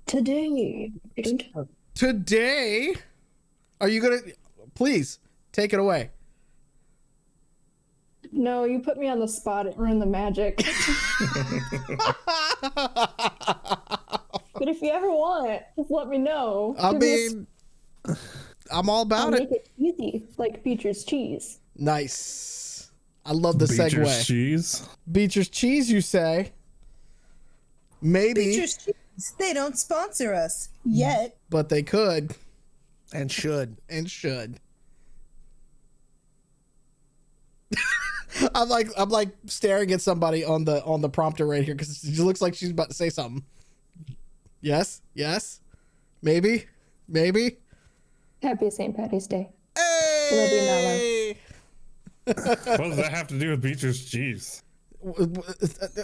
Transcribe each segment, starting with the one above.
Today, are you gonna please take it away? No, you put me on the spot. It ruined the magic. But if you ever want it, just let me know. I'm all about it. Make it easy, like Beecher's cheese. Nice. I love the Beecher's segue. Cheese. Beecher's cheese, you say? Maybe. Beecher's cheese. They don't sponsor us yet, But they could and should. I'm like staring at somebody on the prompter right here because she looks like she's about to say something. Yes, maybe. Happy St. Patty's Day. Hey! What does that have to do with Beecher's Cheese?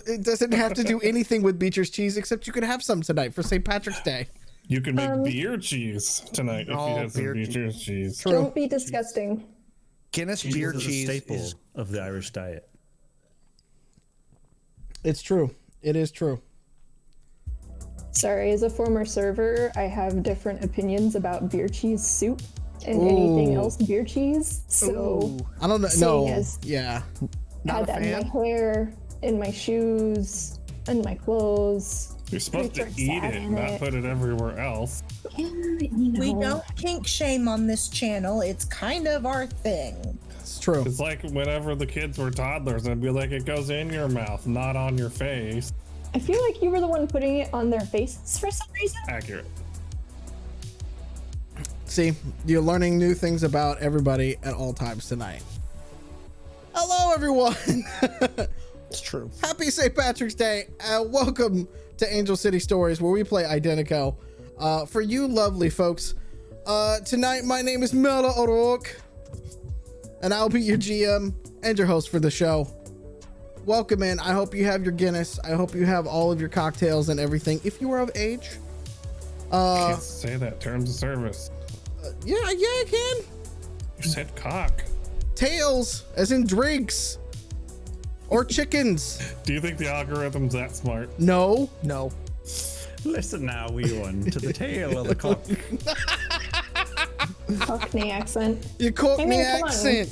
It doesn't have to do anything with Beecher's cheese except you can have some tonight for St. Patrick's Day. You can make beer cheese tonight if you have some Beecher's cheese. Don't be disgusting. Guinness beer is cheese a staple is of the Irish diet. It's true. It is true. Sorry, as a former server, I have different opinions about beer cheese soup and anything else beer cheese. So I don't know. seeing No. as Yeah. had that in my hair, in my shoes, and my clothes. You're supposed to Pretty eat sad it, in not it. put it everywhere else. Yeah, you know. we don't kink shame on this channel. It's kind of our thing. It's true. It's like whenever the kids were toddlers, I'd be like, it goes in your mouth, not on your face. I feel like you were the one putting it on their faces for some reason. Accurate. See, you're learning new things about everybody at all times tonight. Hello, everyone. it's true. Happy St. Patrick's Day. Welcome to Angel City Stories, where we play Identico. For you lovely folks, tonight my name is Mallo O'Rourke, and I'll be your GM and your host for the show. Welcome in. I hope you have your Guinness. I hope you have all of your cocktails and everything. If you are of age. Can't say that. Terms of service. Yeah, I can. You said cock. Tails, as in drinks. Or chickens. Do you think the algorithm's that smart? No. Listen now, wee one, to the tail of the cock. Cockney accent. You caught I me mean, come on. accent.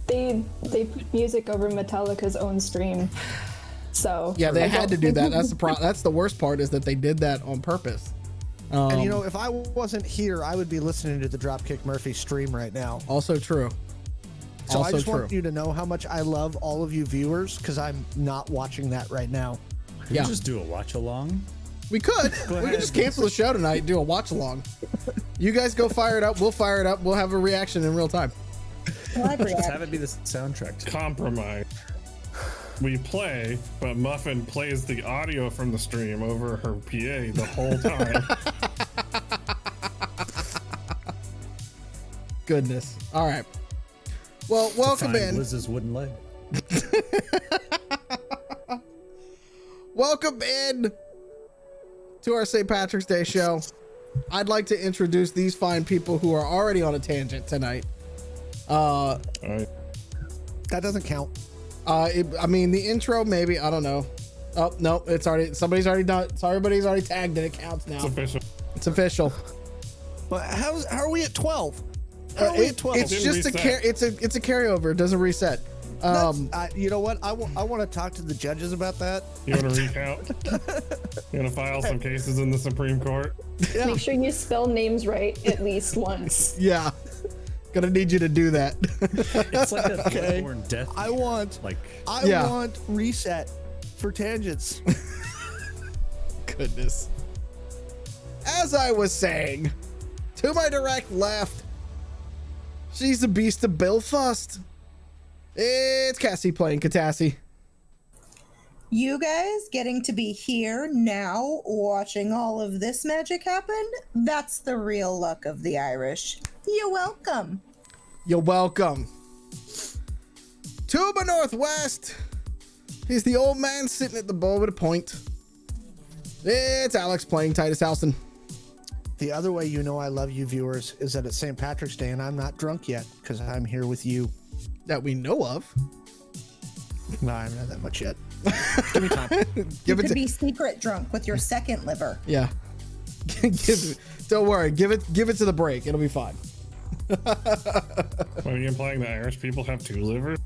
They put music over Metallica's own stream. So Yeah, they I had don't to do that. think- That's the worst part, is that they did that on purpose. And you know, if I wasn't here, I would be listening to the Dropkick Murphy stream right now. Also true. So I just true. want you to know how much I love all of you viewers, because I'm not watching that right now. Could Yeah. we just do a watch along? We could. We ahead. could just cancel the show tonight and do a watch along. You guys go fire it up. We'll fire it up. We'll have a reaction in real time. Just have it be the soundtrack. Compromise. We play, but Muffin plays the audio from the stream over her PA the whole time. Goodness. All right. Well, welcome Find in. Liz's wooden leg. Welcome in to our St. Patrick's Day show. I'd like to introduce these fine people who are already on a tangent tonight. All right. That doesn't count. I mean, the intro, maybe. I don't know. Oh, no, it's already, somebody's already done. So everybody's already tagged and it counts now. It's official. It's official. But how are we at 12? How are we at 12? It's just reset. it's a carryover. It doesn't reset. You know what? I want to talk to the judges about that. You want to recount? You want to file some cases in the Supreme Court? Yeah. Make sure you spell names right at least once. Yeah. Gonna need you to do that. It's like a Okay. Bloodborne death. I want Yeah. reset for tangents. Goodness. As I was saying, to my direct left, she's a beast of Belfast. It's Cassie playing Catassie. You guys getting to be here now, watching all of this magic happen, that's the real luck of the Irish. You're welcome. You're welcome. To my northwest, he's the old man sitting at the bar with a point. It's Alex playing Titus Halston. The other way you know I love you viewers is that it's St. Patrick's Day and I'm not drunk yet because I'm here with you. That we know of. No, I haven't had that much yet. Give me time. You could be secret drunk with your second liver. Yeah. Don't worry. Give it to the break. It'll be fine. Are you implying that Irish people have 2 livers?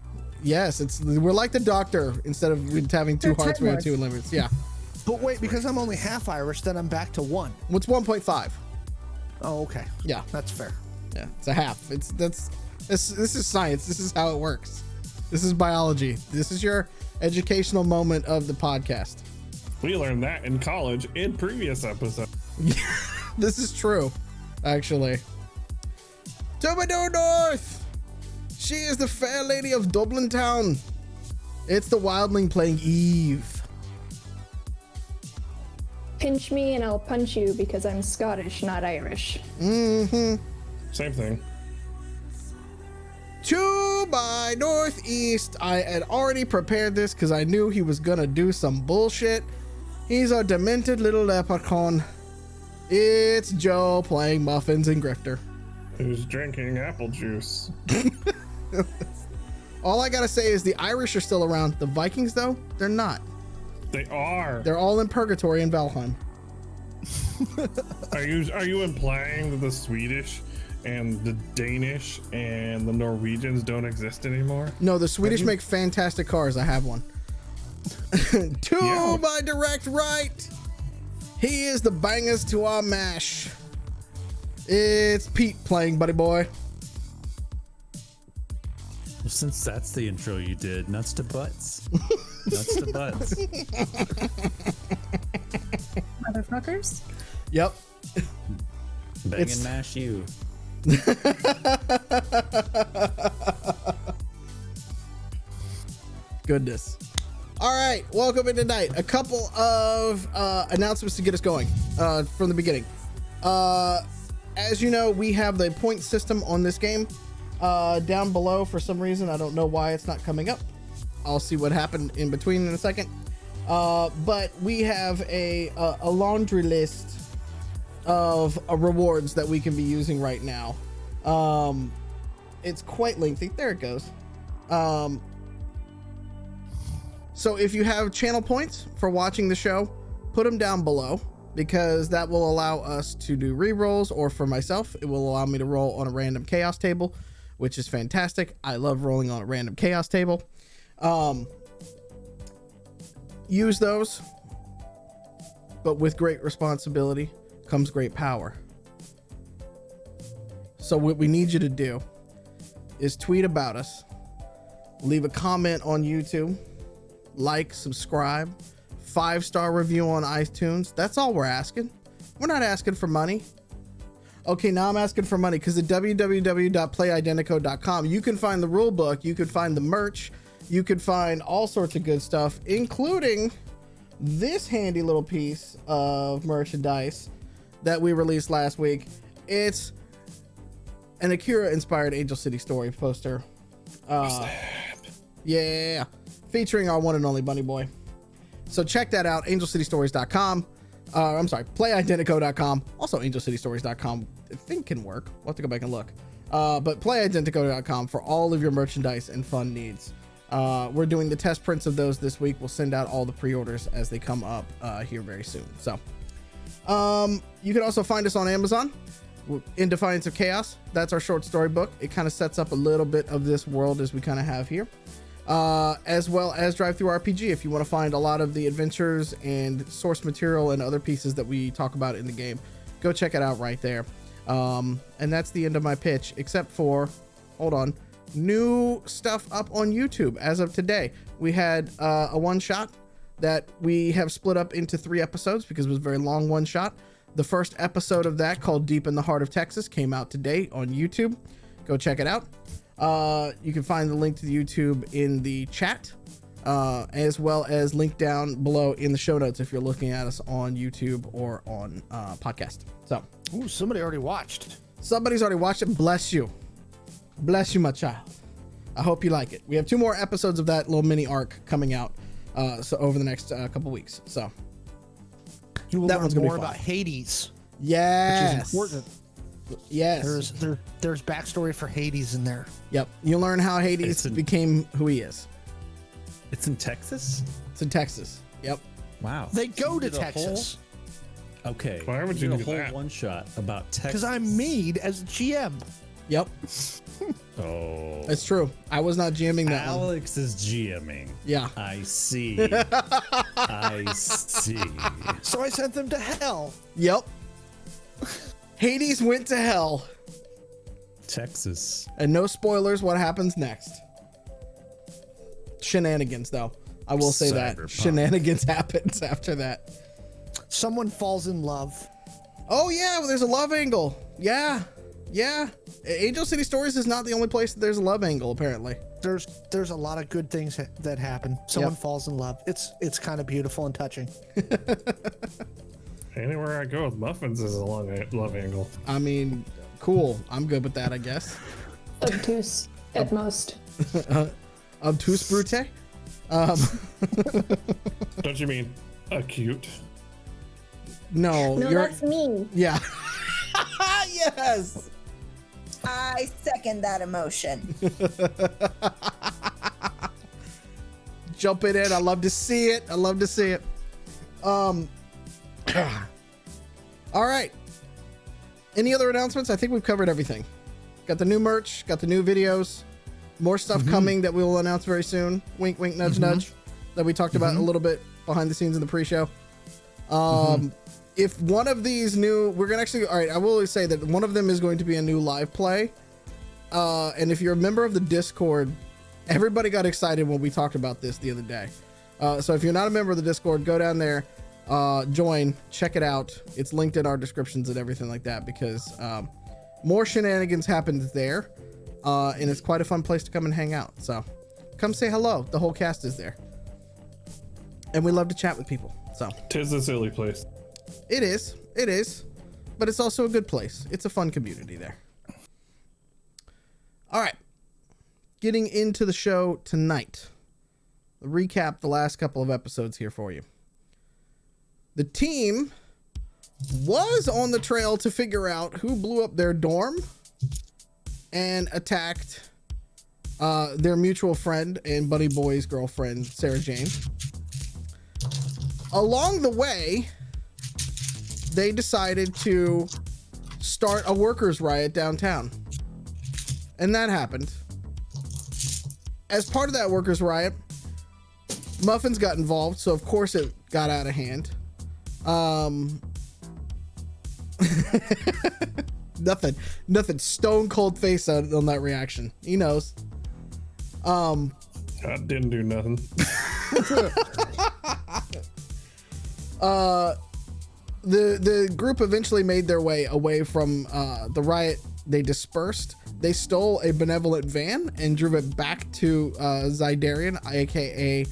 Yes, we're like the Doctor. Instead of having 2 hearts, we have 2 livers. Yeah. But wait, because I'm only half Irish, then I'm back to 1. What's 1.5? Oh, okay. Yeah, That's fair. yeah. It's a half. This is science. This is how it works. This is biology. This is your educational moment of the podcast. We learned that in college in previous episodes. This is true, actually. Tomato North. She is the fair lady of Dublin town. It's the wildling playing Eve. Pinch me and I'll punch you because I'm Scottish, not Irish. Mm-hmm. Same thing. 2 by Northeast. I had already prepared this because I knew he was gonna do some bullshit. He's a demented little leprechaun. It's Joe playing Muffins and Grifter. Who's drinking apple juice? All I gotta say is the Irish are still around. The Vikings, though, they're not. They are. They're all in purgatory in Valheim. Are you implying that the Swedish and the Danish and the Norwegians don't exist anymore? No, the Swedish make fantastic cars. I have one. 2 Yeah. by direct right. He is the bangers to our mash. It's Pete playing Buddy Boy. Well, since that's the intro you did, nuts to butts. Nuts to butts. Motherfuckers. Yep. Bang It's- and mash you. Goodness. All right, welcome in tonight. A couple of announcements to get us going from the beginning. As you know, we have the point system on this game down below. For some reason, I don't know why it's not coming up. I'll see what happened in between in a second. But we have a laundry list of rewards that we can be using right now. It's quite lengthy. There it goes. So if you have channel points for watching the show, put them down below, because that will allow us to do re-rolls, or for myself, it will allow me to roll on a random chaos table, which is fantastic. I love rolling on a random chaos table. Use those, but with great responsibility comes great power. So what we need you to do is tweet about us, leave a comment on YouTube, like, subscribe, 5-star review on iTunes. That's all we're asking. We're not asking for money. Okay, now I'm asking for money, because at www.playidentico.com you can find the rule book, you can find the merch, you can find all sorts of good stuff, including this handy little piece of merchandise that we released last week. It's an Akira inspired Angel City Story poster. Yeah, featuring our one and only Bunny Boy. So check that out, angelcitystories.com. I'm sorry, playidentico.com. Also angelcitystories.com. I think can work. We'll have to go back and look. But playidentico.com for all of your merchandise and fun needs. We're doing the test prints of those this week. We'll send out all the pre-orders as they come up here very soon. So you can also find us on Amazon, In Defiance of Chaos. That's our short story book. It kind of sets up a little bit of this world as we kind of have here. As well as Drive Through RPG, if you want to find a lot of the adventures and source material and other pieces that we talk about in the game, go check it out right there. And that's the end of my pitch, except for, hold on, new stuff up on YouTube as of today. We had a one shot that we have split up into 3 episodes because it was a very long one shot. The first episode of that, called Deep in the Heart of Texas, came out today on YouTube. Go check it out. You can find the link to the YouTube in the chat, as well as link down below in the show notes if you're looking at us on YouTube or on podcast. So, Ooh, somebody already watched. somebody's already watched it. Bless you, my child. I hope you like it. We have 2 more episodes of that little mini arc coming out, so over the next couple weeks. So You will That learn one's gonna be more fun. about Hades, yes, which is important. yes. There's backstory for Hades in there. Yep. You'll learn how Hades became who he is. It's in Texas? It's in Texas. Yep. Wow. They go to Did a Texas. Okay. Why would you you did a do whole that? one shot about Texas? Because I'm Mead as GM. Yep, Oh. it's true. I was not jamming that one. Alex is GMing. Yeah. I see. I see. So I sent them to hell. Yep. Hades went to hell. Texas. And no spoilers what happens next. Shenanigans, though. I will say that. Cyberpunk. Shenanigans happens after that. Someone falls in love. Oh, yeah, well, there's a love angle. Yeah. Yeah. Angel City Stories is not the only place that there's a love angle, apparently. There's a lot of good things that happen. Someone Yep. falls in love. It's kind of beautiful and touching. Anywhere I go with Muffins is a long love angle. I mean, cool. I'm good with that, I guess. Obtuse at most. Obtuse Brute? Don't you mean acute? No, No, you're... that's me. Yeah. Yes. I second that emotion. Jumping in. I love to see it. I love to see it. All right. Any other announcements? I think we've covered everything. Got the new merch, got the new videos, more stuff coming that we will announce very soon. Wink, wink, nudge, nudge. That we talked about a little bit behind the scenes in the pre-show. If one of these new, we're gonna actually, all right, I will always say that one of them is going to be a new live play. And if you're a member of the Discord, everybody got excited when we talked about this the other day. So if you're not a member of the Discord, go down there, join, check it out. It's linked in our descriptions and everything like that, because more shenanigans happened there. And it's quite a fun place to come and hang out. So come say hello. The whole cast is there. And we love to chat with people. So Tis a silly place. it is, but it's also a good place. It's a fun community there. All right. Getting into the show tonight. Recap the last couple of episodes here for you. The team was on the trail to figure out who blew up their dorm and attacked their mutual friend and Buddy Boy's girlfriend, Sarah Jane. Along the way, they decided to start a workers' riot downtown. And that happened. As part of that workers' riot, Muffins got involved, so of course it got out of hand. Nothing stone cold face on that reaction. He knows. I didn't do nothing. The group eventually made their way away from the riot. They dispersed. They stole a benevolent van and drove it back to Zydarian, aka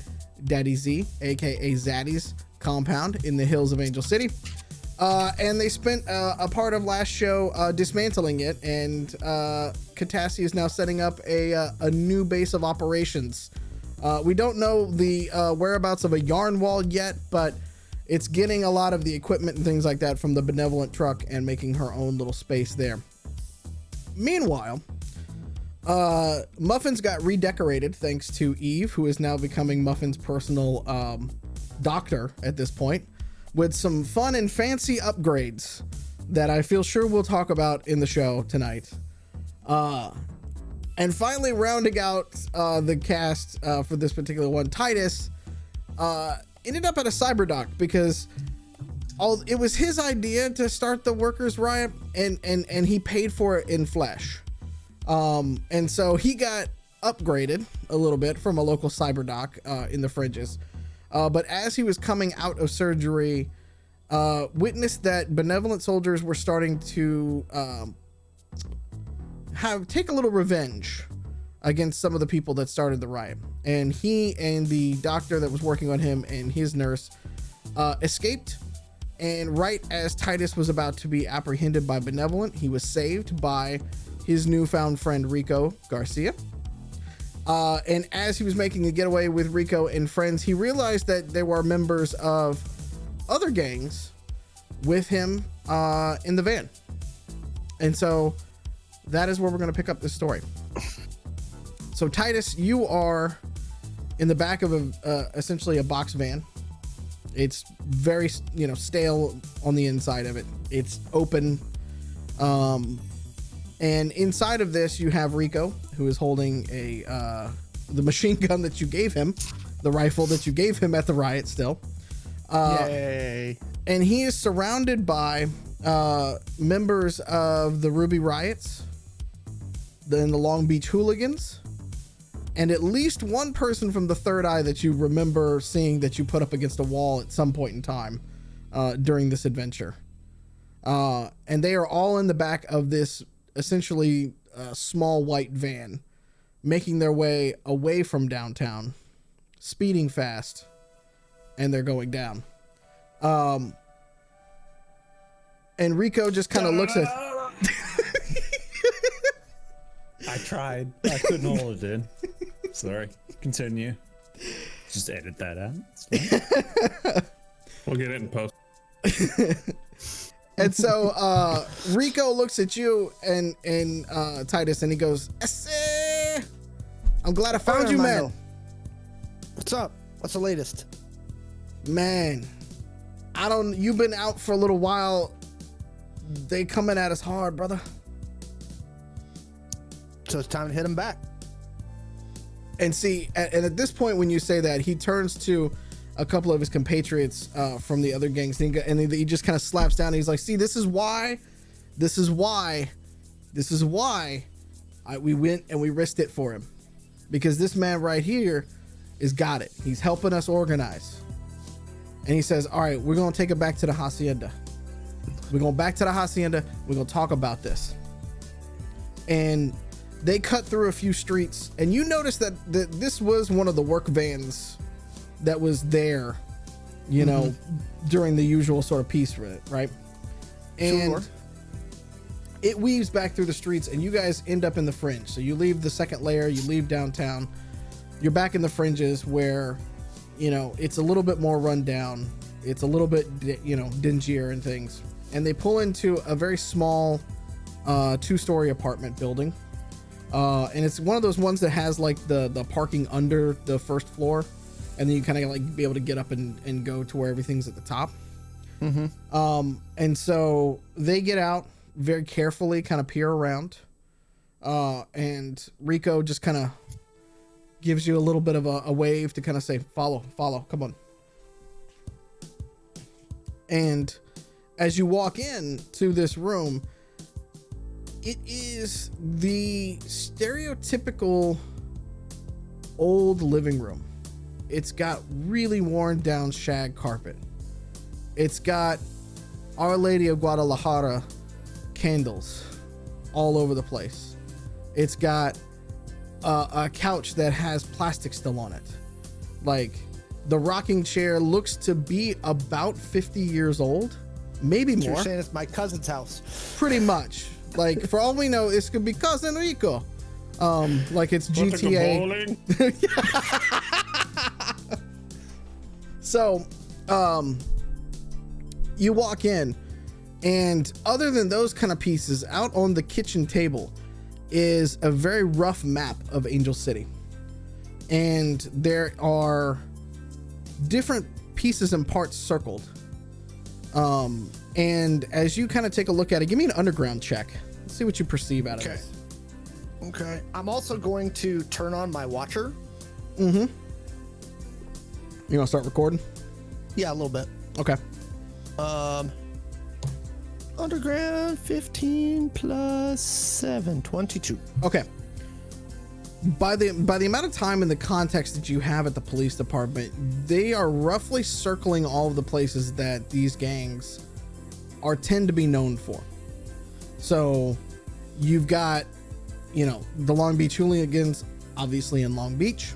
Daddy Z, aka Zaddy's compound in the hills of Angel City. And they spent a part of last show dismantling it, and Catassie is now setting up a new base of operations. We don't know the whereabouts of a yarn wall yet, but it's getting a lot of the equipment and things like that from the benevolent truck and making her own little space there. Meanwhile, Muffins got redecorated thanks to Eve, who is now becoming Muffins' personal doctor at this point, with some fun and fancy upgrades that I feel sure we'll talk about in the show tonight. And finally, rounding out the cast for this particular one, Titus ended up at a cyberdock because it was his idea to start the workers' riot, and he paid for it in flesh. And so he got upgraded a little bit from a local cyberdock in the fringes. But as he was coming out of surgery, witnessed that benevolent soldiers were starting to take a little revenge against some of the people that started the riot. And he and the doctor that was working on him and his nurse escaped. And right as Titus was about to be apprehended by Benevolent, he was saved by his newfound friend Rico Garcia. And as he was making a getaway with Rico and friends, he realized that there were members of other gangs with him in the van. And so that is where we're going to pick up this story. So Titus, you are in the back of essentially a box van. It's very, stale on the inside of it. It's open. And inside of this, you have Rico, who is holding the machine gun that you gave him, the rifle that you gave him at the riot still. Yay. And he is surrounded by members of the Ruby Riots, then the Long Beach Hooligans, and at least one person from the Third Eye that you remember seeing that you put up against a wall at some point in time during this adventure. And they are all in the back of this essentially small white van, making their way away from downtown, speeding fast, and they're going down. And Rico just kind of looks at... I tried. I couldn't hold it in. Sorry. Continue. Just edit that out. It's fine. We'll get it in post. And so Rico looks at you and Titus, and he goes, "Esse! I'm glad I found you, man. What's up? What's the latest? Man, you've been out for a little while. They coming at us hard, brother." So it's time to hit him back. And see, and at this point, when you say that, he turns to a couple of his compatriots from the other gangs, and he just kind of slaps down. And he's like, "See, this is why we went and we risked it for him, because this man right here is got it. He's helping us organize." And he says, "All right, we're gonna take it back to the hacienda. We're going back to the hacienda. We're gonna talk about this." And they cut through a few streets, and you notice that this was one of the work vans that was there, during the usual sort of peace, right? And Sure. It weaves back through the streets, and you guys end up in the fringe. So you leave the second layer, you leave downtown, you're back in the fringes where, it's a little bit more run down. It's a little bit, dingier and things. And they pull into a very small 2-story apartment building. And it's one of those ones that has like the parking under the first floor, and then you kind of like be able to get up and go to where everything's at the top. Mm-hmm. And so they get out very carefully, kind of peer around. And Rico just kind of gives you a little bit of a wave to kind of say, follow, come on. And as you walk in to this room, it is the stereotypical old living room. It's got really worn down shag carpet. It's got Our Lady of Guadalajara candles all over the place. It's got a couch that has plastic still on it. Like, the rocking chair looks to be about 50 years old, maybe So more. you're saying it's my cousin's house. Pretty much. Like, for all we know, this could be Cousin Rico. Like it's GTA. Bowling. So, you walk in, and other than those kind of pieces, out on the kitchen table is a very rough map of Angel City. And there are different pieces and parts circled. And as you kind of take a look at it, give me an underground check. Let's see what you perceive out of this. Okay. I'm also going to turn on my watcher. Mm-hmm. You want to start recording? Yeah, a little bit. Okay. Underground 15 plus 7, 22. Okay. By the amount of time and the context that you have at the police department, they are roughly circling all of the places that these gangs tend to be known for. So you've got, the Long Beach Hooligans, obviously in Long Beach,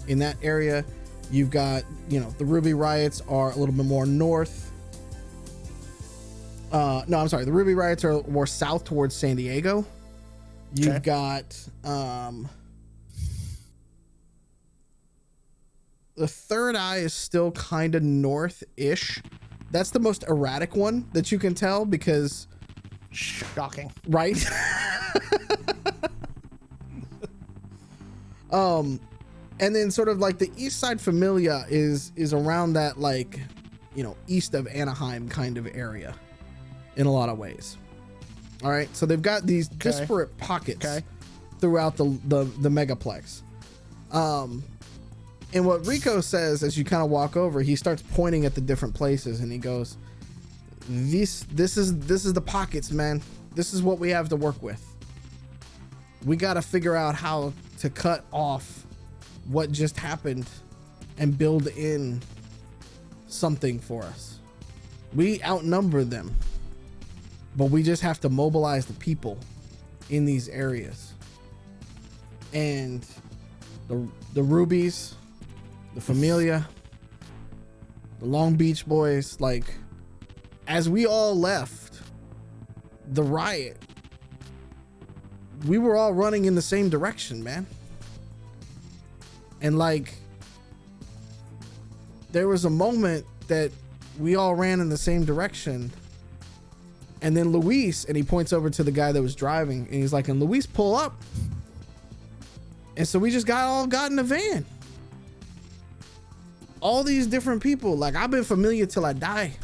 in that area. You've got, the Ruby Riots are a little bit more north. No, I'm sorry. The Ruby Riots are more south towards San Diego. You've got, the Third Eye is still kind of north-ish. That's the most erratic one that you can tell because... Shocking. Right? And then sort of like the East Side Familia is around that, like, east of Anaheim kind of area in a lot of ways. All right, so they've got these disparate pockets throughout the megaplex. And what Rico says as you kind of walk over, he starts pointing at the different places, and he goes, "This is the pockets, man. This is what we have to work with. We got to figure out how to cut off what just happened and build in something for us. We outnumber them, but we just have to mobilize the people in these areas." And the Rubies, the Familia, the Long Beach Boys, like, as we all left the riot, we were all running in the same direction, man. And like, there was a moment that we all ran in the same direction, and then Luis, and he points over to the guy that was driving, and he's like, "And Luis, pull up." And so we just got in the van. All these different people, like, I've been familiar till I die.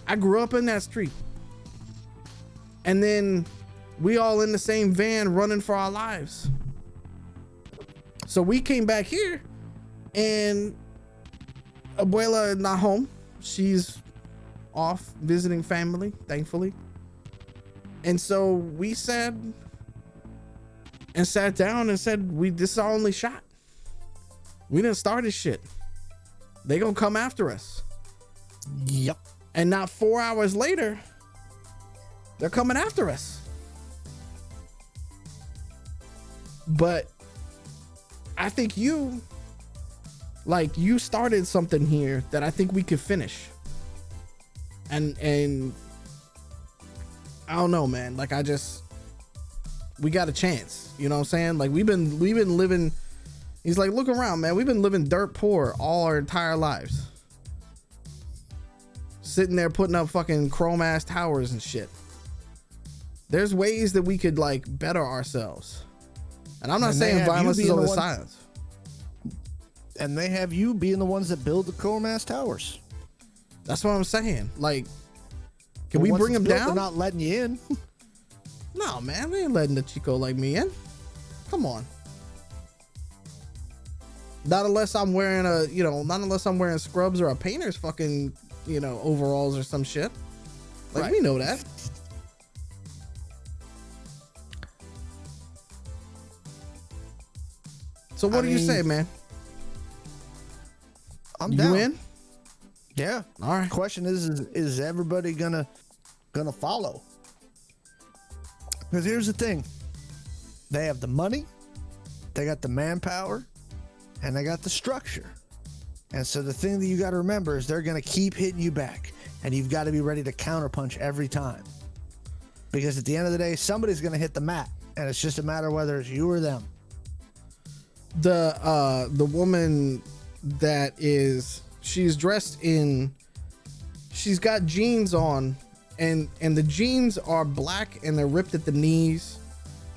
I grew up in that street. And then we all in the same van running for our lives. So we came back here, and Abuela not home. She's off visiting family, thankfully. And so we sat down and said, this is our only shot. We didn't start this shit. They gonna come after us. Yep. And not 4 hours later, they're coming after us. But I think you started something here that I think we could finish. And I don't know, man. Like, we got a chance. You know what I'm saying? Like, we've been living. He's like, look around, man. We've been living dirt poor all our entire lives. Sitting there putting up fucking chrome ass towers and shit. There's ways that we could, like, better ourselves. And I'm not saying violence is over silence. And they have you being the ones that build the chrome ass towers. That's what I'm saying. Like, can we bring them down? They're not letting you in. No, man, we ain't letting the Chico like me in. Come on. Not unless I'm wearing scrubs or a painter's fucking, overalls or some shit. Like, right. We know that. So what do you say, man? I'm down. You in? Yeah. All right. Question is everybody gonna follow? Because here's the thing. They have the money, they got the manpower, and they got the structure. And so the thing that you got to remember is they're going to keep hitting you back, and you've got to be ready to counterpunch every time. Because at the end of the day, somebody's going to hit the mat, and it's just a matter of whether it's you or them. The woman that she's dressed in, she's got jeans on, and the jeans are black and they're ripped at the knees,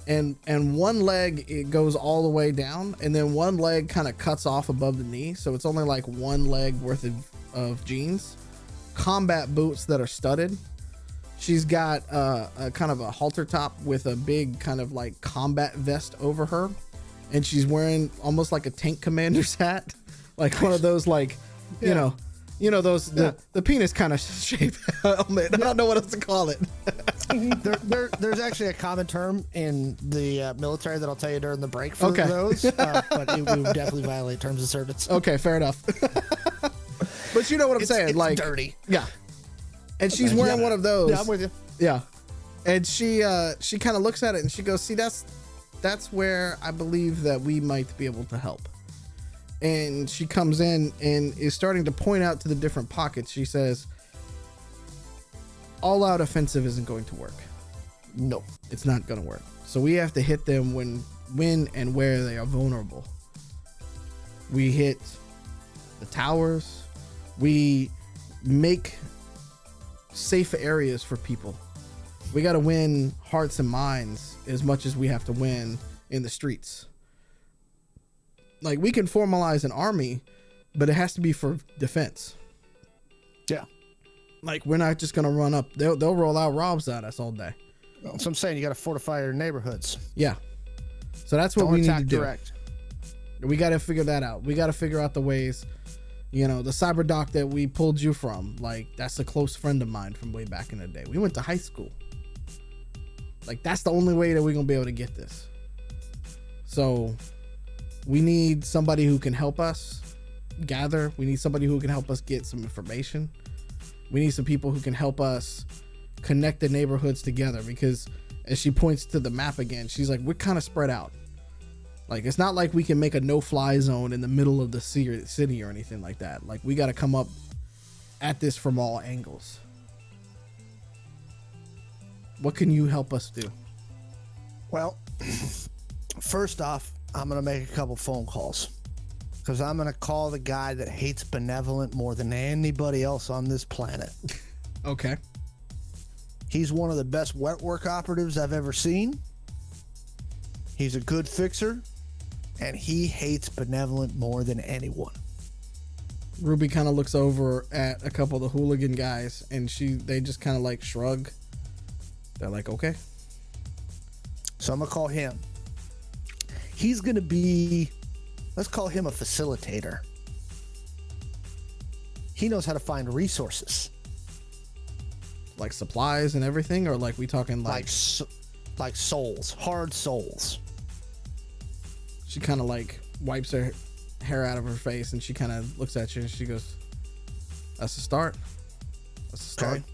and one leg, it goes all the way down, and then one leg kind of cuts off above the knee, so it's only like one leg worth of jeans. Combat boots that are studded. She's got a kind of a halter top with a big kind of like combat vest over her, and she's wearing almost like a tank commander's hat, like one of those, like, you know those the penis kind of shape helmet. I don't know what else to call it. There's actually a common term in the military that I'll tell you during the break for those, but it would definitely violate terms of service. Okay, fair enough. But you know what I'm saying? It's like, dirty. Yeah. And she's wearing one of those. Yeah, I'm with you. Yeah. And she kind of looks at it and she goes, "See, that's where I believe that we might be able to help." And she comes in and is starting to point out to the different pockets. She says, "All out offensive isn't going to work. No, it's not going to work. So we have to hit them when and where they are vulnerable. We hit the towers. We make safe areas for people. We got to win hearts and minds as much as we have to win in the streets. Like, we can formalize an army, but it has to be for defense. Yeah. Like, we're not just gonna run up. They'll roll out robs at us all day. So I'm saying you got to fortify your neighborhoods. Yeah. So that's what Don't we need attack to do. direct. We got to figure that out. We got to figure out the ways. You know, the cyber doc that we pulled you from, like, that's a close friend of mine from way back in the day. We went to high school. Like, that's the only way that we're gonna be able to get this. So we need somebody who can help us gather. We need somebody who can help us get some information. We need some people who can help us connect the neighborhoods together, because as she points to the map again, she's like, we're kind of spread out. Like, it's not like we can make a no-fly zone in the middle of the city or anything like that. Like, we got to come up at this from all angles. What can you help us do? Well, first off, I'm going to make a couple phone calls, because I'm going to call the guy that hates Benevolent more than anybody else on this planet. Okay. He's one of the best wet work operatives I've ever seen. He's a good fixer, and he hates Benevolent more than anyone. Ruby kind of looks over at a couple of the hooligan guys, and they just kind of like shrug. They're like, okay. So I'm going to call him. He's going to be, let's call him a facilitator. He knows how to find resources. Like supplies and everything, or like we talking like souls, hard souls. She kind of like wipes her hair out of her face, and she kind of looks at you and she goes, that's a start. That's a start. Okay.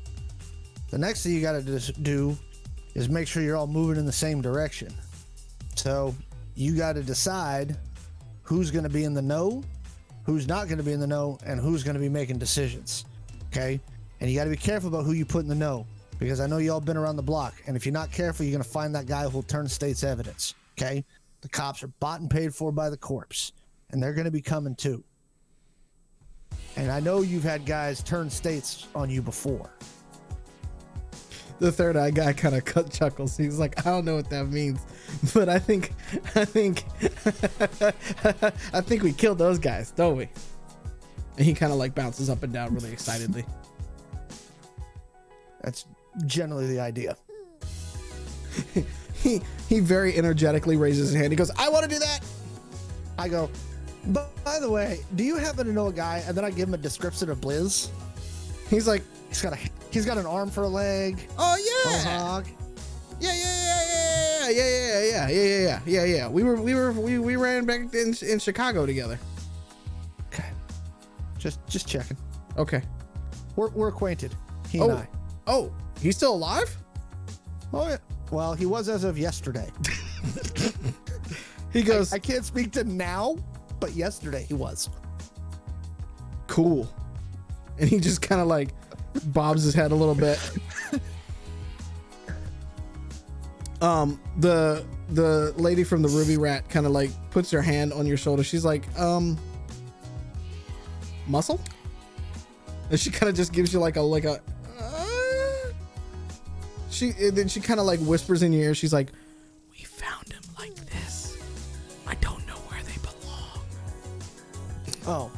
The next thing you got to do is make sure you're all moving in the same direction. So you got to decide who's going to be in the know, who's not going to be in the know, and who's going to be making decisions. Okay. And you got to be careful about who you put in the know, because I know you all been around the block. And if you're not careful, you're going to find that guy who'll turn state's evidence. Okay. The cops are bought and paid for by the corpse, and they're going to be coming too. And I know you've had guys turn states on you before. The third eye guy kind of chuckles. He's like, I don't know what that means, but I think I think we killed those guys, don't we? And he kind of like bounces up and down really excitedly. That's generally the idea. He very energetically raises his hand. He goes, I want to do that. I go, but by the way, do you happen to know a guy? And then I give him a description of Blizz. He's like, he's got an arm for a leg. oh A yeah. hog. Yeah. We ran back in Chicago together. Okay. Just checking. Okay. We're acquainted. He and I. Oh, he's still alive? Oh yeah. Well, he was as of yesterday. He goes, I can't speak to now, but yesterday he was. Cool. And he just kind of like bobs his head a little bit. The lady from the Ruby Rat kind of like puts her hand on your shoulder. She's like, muscle? And she kind of just gives you like a then she kind of like whispers in your ear. She's like, we found him like this. I don't know where they belong. Oh.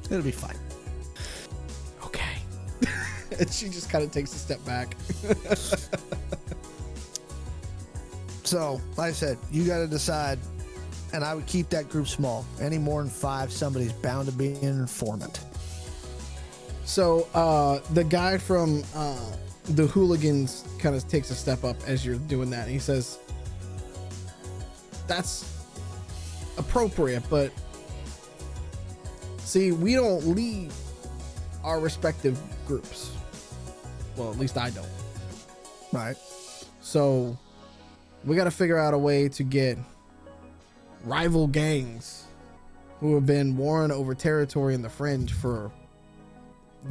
It'll be fine. Okay. And she just kind of takes a step back. So, like I said, you got to decide, and I would keep that group small. Any more than 5, somebody's bound to be an informant. So the guy from the hooligans kind of takes a step up as you're doing that. And he says, that's appropriate, but see, we don't leave our respective groups. Well, at least I don't. Right. So we got to figure out a way to get rival gangs who have been warring over territory in the fringe for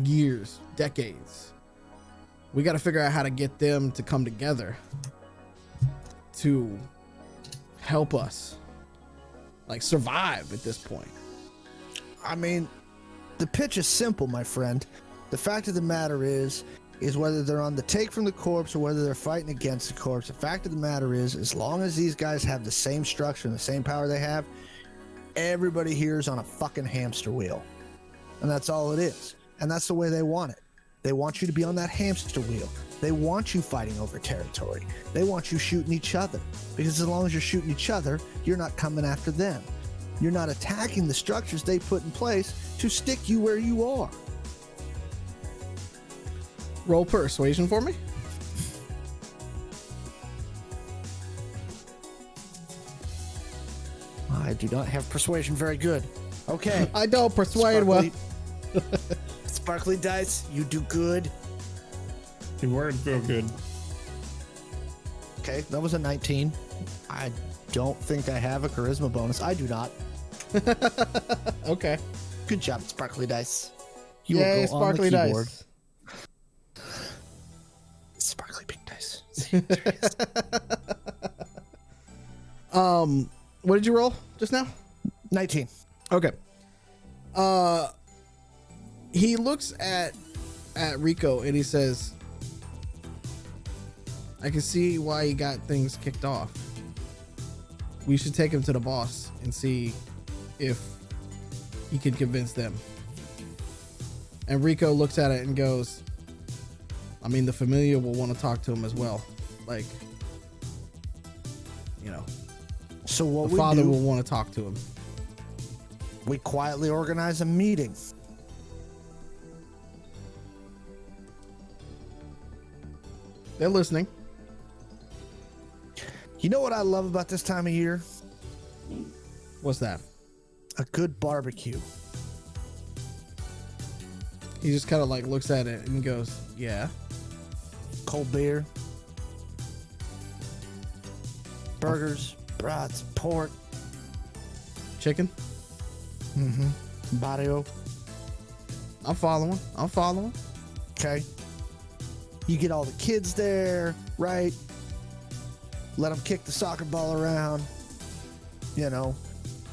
years, decades. We got to figure out how to get them to come together to help us like survive at this point. I mean, the pitch is simple, my friend. The fact of the matter is whether they're on the take from the corpse or whether they're fighting against the corpse, the fact of the matter is, as long as these guys have the same structure and the same power they have, everybody here is on a fucking hamster wheel. And that's all it is. And that's the way they want it. They want you to be on that hamster wheel. They want you fighting over territory. They want you shooting each other. Because as long as you're shooting each other, you're not coming after them. You're not attacking the structures they put in place to stick you where you are. Roll persuasion for me. I do not have persuasion very good. Okay. I don't persuade well. Sparkly dice, you do good. Your words feel good. Okay, that was a 19. I don't think I have a charisma bonus. I do not. Okay. Good job, Sparkly dice. You Yay, will go sparkly on the keyboard. dice. Sparkly pink dice. What did you roll just now? 19. Okay. He looks at Rico and he says, I can see why he got things kicked off. We should take him to the boss and see if he can convince them. And Rico looks at it and goes, I mean, the familiar will want to talk to him as well. Like, you know, So what the we father do, will want to talk to him. we quietly organize a meeting. They're listening. You know what I love about this time of year? What's that? A good barbecue. He just kind of like looks at it and goes, yeah. Cold beer. Burgers, brats, pork, Chicken? barrio. I'm following. Okay. You get all the kids there, right? Let them kick the soccer ball around. You know,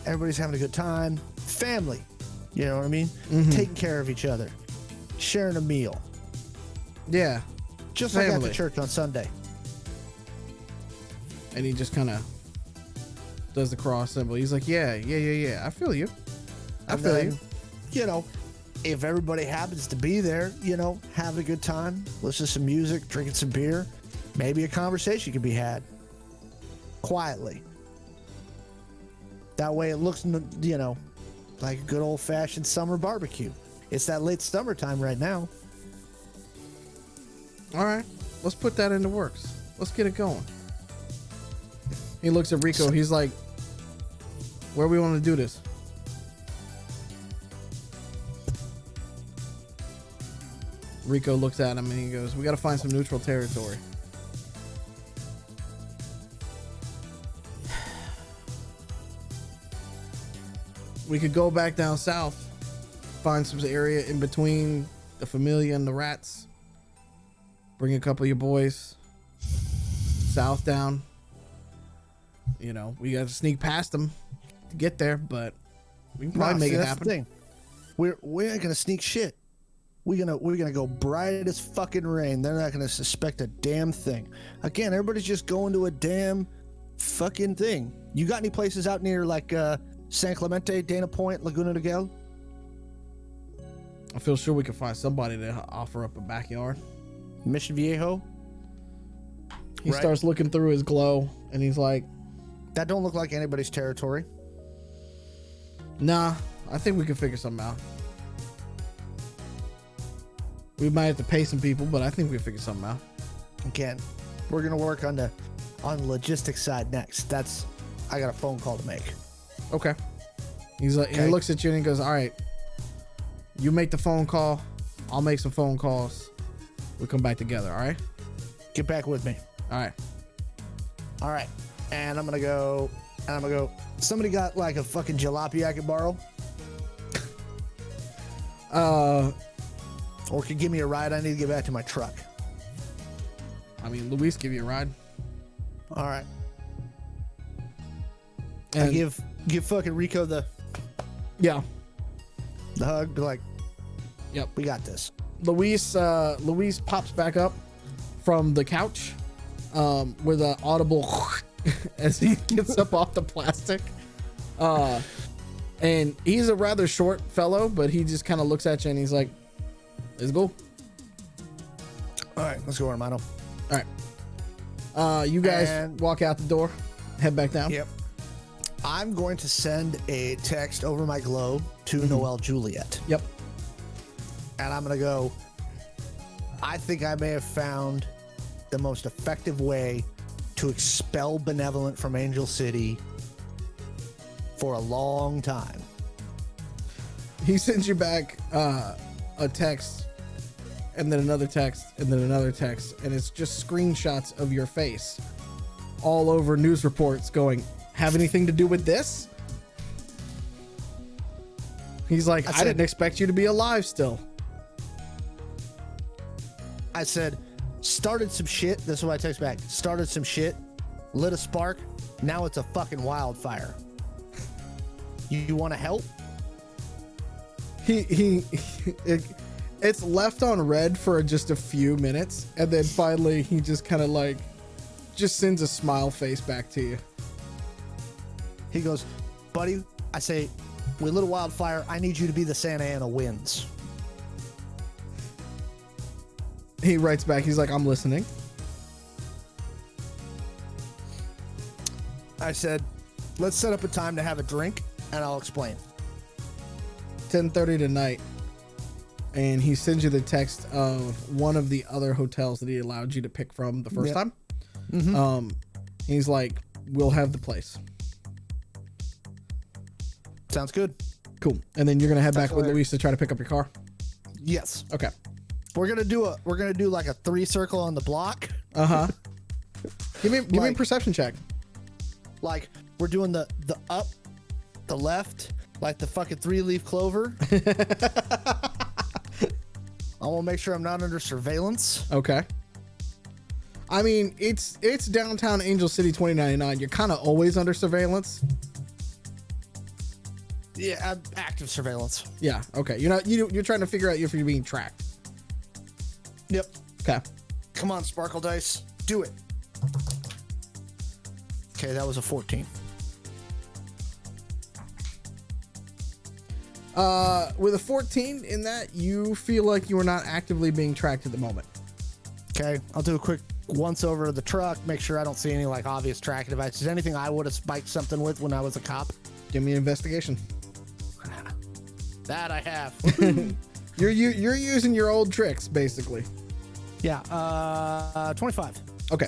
everybody's having a good time. Family, you know what I mean? Taking care of each other, sharing a meal, Yeah. just like at Family. the church on Sunday. And he just kind of does the cross symbol. He's like, yeah. I feel you. I And feel then, you. you know, if everybody happens to be there, you know, having a good time, listen to some music, drinking some beer, maybe a conversation could be had quietly. That way it looks, you know, like a good old-fashioned summer barbecue. It's that late summertime right now. All right. Let's put that into works. Let's get it going. He looks at Rico. He's like, where we want to do this? Rico looks at him and he goes, we got to find some neutral territory. We could go back down south, find some area in between the Familia and the rats. Bring a couple of your boys south down. You know, we got to sneak past them to get there, but we can probably make it that's happen. the thing. We ain't gonna sneak shit. We're gonna go bright as fucking rain. They're not gonna suspect a damn thing. Again, everybody's just going to a damn fucking thing. You got any places out near like San Clemente, Dana Point, Laguna Niguel? I feel sure we can find somebody to offer up a backyard. Mission Viejo? He Right. starts looking through his glow and he's like, That don't look like anybody's territory. nah, I think we can figure something out. We might have to pay some people, but I think we can figure something out. Again, we're gonna work on the logistics side next. I got a phone call to make. Okay. He's like, Okay. he looks at you and he goes, all right, you make the phone call. I'll make some phone calls. We'll come back together. All right. Get back with me. All right. All right. And I'm gonna go. Somebody got like a fucking jalopy I could borrow, or could give me a ride. I need to get back to my truck. I mean, Luis give you a ride. All right. I And give fucking Rico the yeah. hug. Be like, Yep. we got this. Luis pops back up from the couch with an audible as he gets up off the plastic. And he's a rather short fellow, but he just kind of looks at you and he's like, Let's go. All right, let's go, Hermano. All right. You guys And- walk out the door, head back down. Yep. I'm going to send a text over my globe to Noelle Juliet. Yep. And I'm going to go, I think I may have found the most effective way to expel Benevolent from Angel City for a long time. He sends you back a text, and then another text, and then another text, and it's just screenshots of your face all over news reports going, have anything to do with this? He's like, I didn't expect you to be alive still. I said, started some shit. This is what I text back. Started some shit, lit a spark. Now it's a fucking wildfire. You want to help? It's left on red for just a few minutes, and then finally he just kind of like just sends a smile face back to you. He goes, buddy, I say, we lit a wildfire. I need you to be the Santa Ana winds. He writes back, he's like, I'm listening. I said, let's set up a time to have a drink and I'll explain. 10:30 tonight, and he sends you the text of one of the other hotels that he allowed you to pick from the first time. He's like, we'll have the place. Sounds good. Cool. And then you're gonna head back with hilarious. Luis to try to pick up your car. Yes. Okay. We're gonna do like a 3 circle on the block. Give me a Like- perception check. Like we're doing the up, the left, like the fucking 3-leaf clover. I want to make sure I'm not under surveillance. Okay. I mean, it's downtown Angel City 2099. You're kind of always under surveillance. Yeah, active surveillance. Yeah. Okay. You're trying to figure out if you're being tracked. Yep. Okay. Come on, Sparkle Dice. Do it. Okay, that was a 14. With a 14 in that, you feel like you are not actively being tracked at the moment. Okay, I'll do a quick once over of the truck, make sure I don't see any like obvious tracking devices. Anything I would have spiked something with when I was a cop? Give me an investigation. That I have. You're using your old tricks, basically. Yeah, 25. Okay.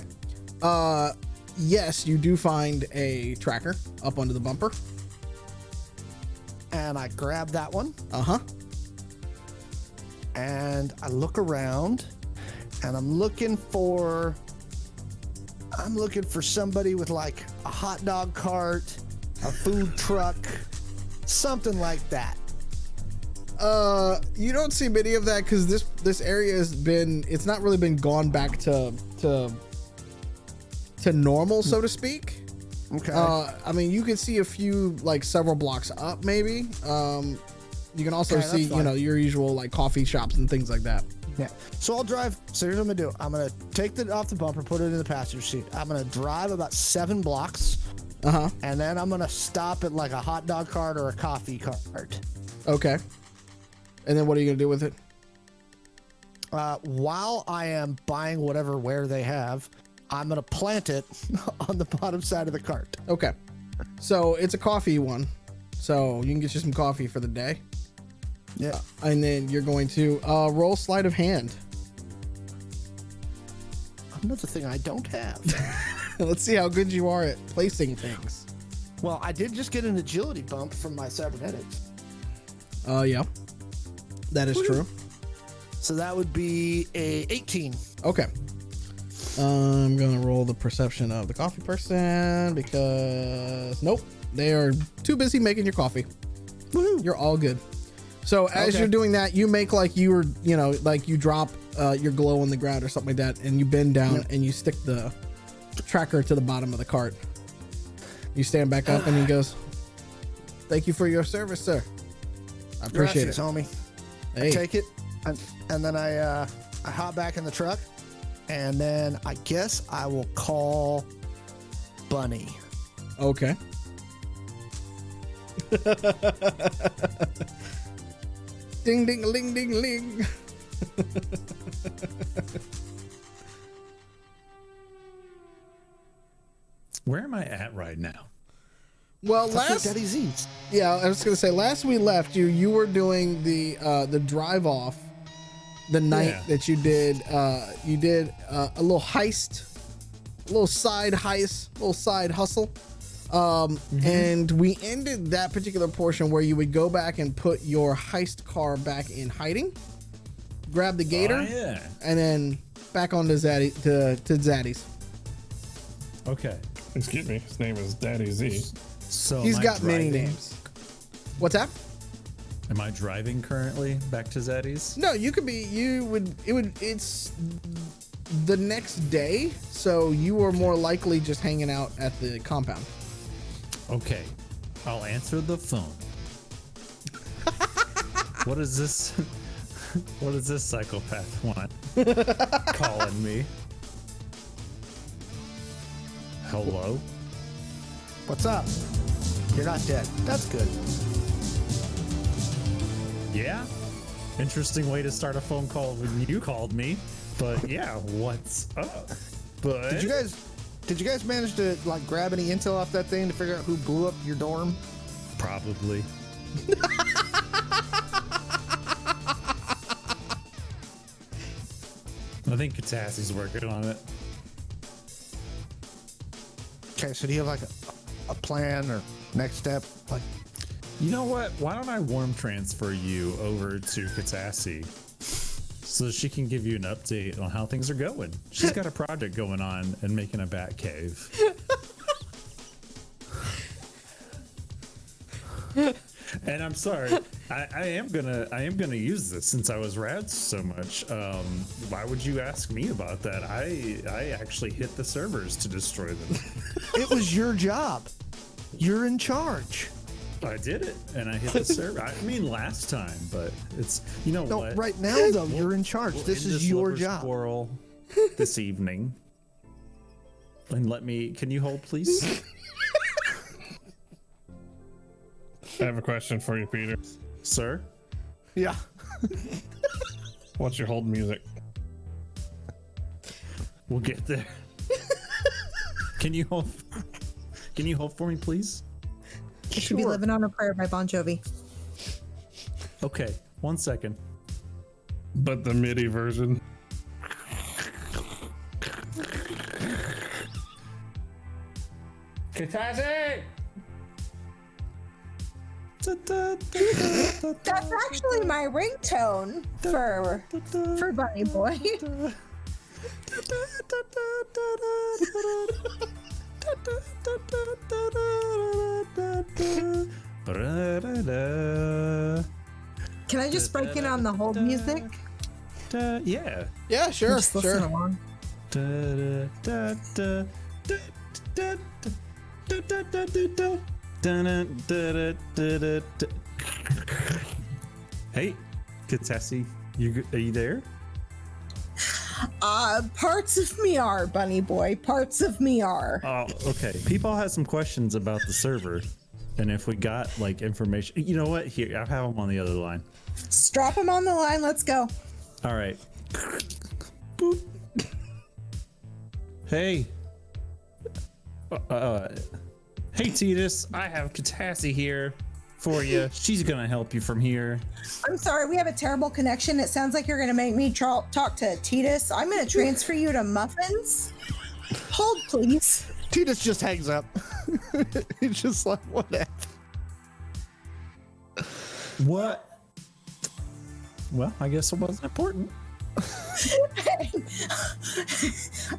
Yes, you do find a tracker up under the bumper. And I grab that one Uh-huh. and I look around and I'm looking for somebody with like a hot dog cart, a food truck, something like that. You don't see many of that because this area it's not really been gone back to normal, so to speak. Okay. I mean, you can see a few, like several blocks up, maybe. You can also Okay, that's see, fine. your usual like coffee shops and things like that. Yeah. So I'll drive. So here's what I'm gonna do. I'm gonna take it off the bumper, put it in the passenger seat. I'm gonna drive about 7 blocks, and then I'm gonna stop at like a hot dog cart or a coffee cart. Okay. And then what are you gonna do with it? While I am buying whatever ware they have, I'm gonna plant it on the bottom side of the cart. Okay. So it's a coffee one. So you can get you some coffee for the day. Yeah. And then you're going to roll sleight of hand. Another thing I don't have. Let's see how good you are at placing things. Well, I did just get an agility bump from my cybernetics. Yeah. That is true. So that would be a 18. Okay. I'm gonna roll the perception of the coffee person because nope, they are too busy making your coffee. Woohoo. You're all good. So as Okay. you're doing that, you make like you were, like you drop your glow on the ground or something like that, and you bend down and you stick the tracker to the bottom of the cart. You stand back up and he goes, "Thank you for your service, sir. I appreciate Gracias, it." homie. Hey. Take it, and then I hop back in the truck, and then I guess I will call Bunny. Okay. Ding ding ling ding ling. Where am I at right now? Well, That's Daddy Z's. yeah, I was gonna say last we left you, you were doing the drive off the night that you did a little heist, a little side heist, a little side hustle. And we ended that particular portion where you would go back and put your heist car back in hiding, grab the gator, and then back on to Zaddy's. Okay. Excuse me. His name is Daddy Z. So He's am I got many driving? names. What's that? Am I driving currently back to Zaddy's? No, you could be. It's the next day, so you are more likely just hanging out at the compound. Okay, I'll answer the phone. What is this? What does this psychopath want? Calling me. Hello? What's up? You're not dead. That's good. Yeah? Interesting way to start a phone call when you called me. But yeah, what's up? But Did you guys manage to like grab any intel off that thing to figure out who blew up your dorm? probably. I think Catassie's working on it. Okay, so do you have like a plan or next step? Like, You know what? Why don't I warm transfer you over to Catassie so she can give you an update on how things are going? She's got a project going on and making a bat cave. And I'm sorry, I am gonna use this since I was rad so much. Why would you ask me about that? I actually hit the servers to destroy them. it was your job. You're in charge. I did it, and I hit the server. I mean, last time, but it's No, what? right now though, you're in charge. We'll This end is your liver job. Squirrel this evening. And can you hold, please? I have a question for you, Peter. Sir? Yeah. What's your hold music? We'll get there. Can you hold for me, please? It should be Living on a Prayer by Bon Jovi. Okay, 1 second. But the MIDI version. Catassie! That's actually my ringtone for Bunny Boy. Can I just break in on the hold music? Yeah. Yeah, sure, Just listen sure. along. Hey, Catassie, are you there? Parts of me are, Bunny Boy. Parts of me are. Oh, okay. People had some questions about the server, and if we got like information, you know what? Here, I'll have them on the other line. Strap him on the line. Let's go. All right. Boop. Hey. Hey, Titus. I have Catassie here for you. She's gonna help you from here. I'm sorry, we have a terrible connection. It sounds like you're going to make me talk to Titus. I'm going to transfer you to Muffins. Hold, please. Titus just hangs up. He's just like, whatever. What? Well, I guess it wasn't important.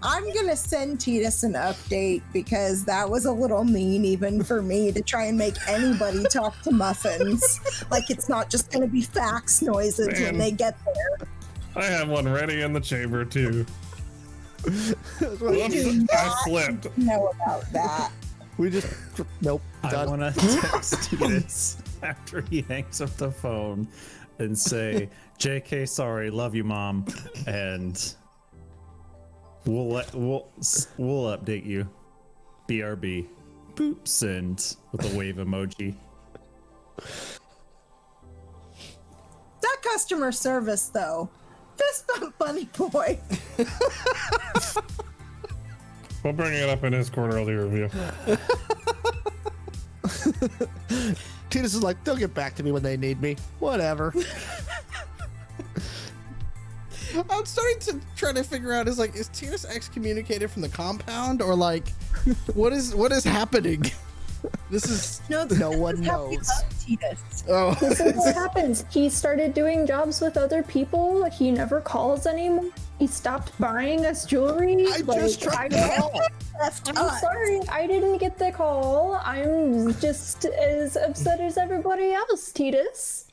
I'm going to send Titus an update because that was a little mean even for me to try and make anybody talk to Muffins. Like it's not just going to be fax noises when Man. they get there. I have one ready in the chamber too. We do I not slipped. know about that. We just nope. I Done. want to text Titus after he hangs up the phone and say, "JK, sorry, love you, mom," and we'll update you. BRB. Boop, send with a wave emoji. That customer service, though, That's not funny, boy. We'll bring it up in his quarterly review. Titus is like, they'll get back to me when they need me. Whatever. I'm starting to try to figure out is Titus excommunicated from the compound or like what is happening? This is No one knows. Titus. oh This is what happens. He started doing jobs with other people. He never calls anymore. He stopped buying us jewelry. I just tried to call. I'm sorry, I didn't get the call. I'm just as upset as everybody else, Titus.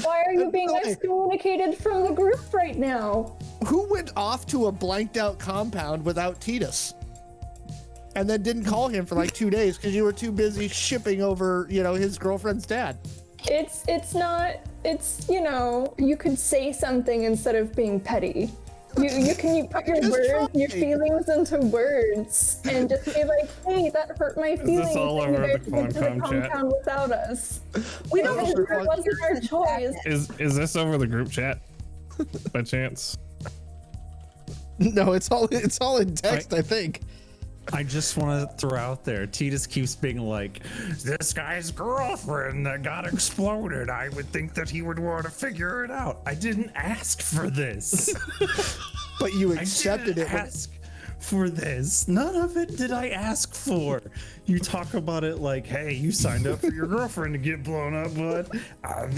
Why are you being excommunicated from the group right now? Who went off to a blanked out compound without Titus? And then didn't call him for like 2 days because you were too busy shipping over, his girlfriend's dad. It's not, you could say something instead of being petty. You put your feelings into words and just be like, hey, that hurt my feelings. This all and you over guys the went to the Qualcomm chat? compound without us. We don't It wasn't our choice. Is this over the group chat by chance? no, it's all in text, I think. I just want to throw out there, Titus keeps being like, this guy's girlfriend that got exploded. I would think that he would want to figure it out. I didn't ask for this. But you I accepted didn't it. ask for this. None of it did I ask for. You talk about it like, hey, you signed up for your girlfriend to get blown up, but I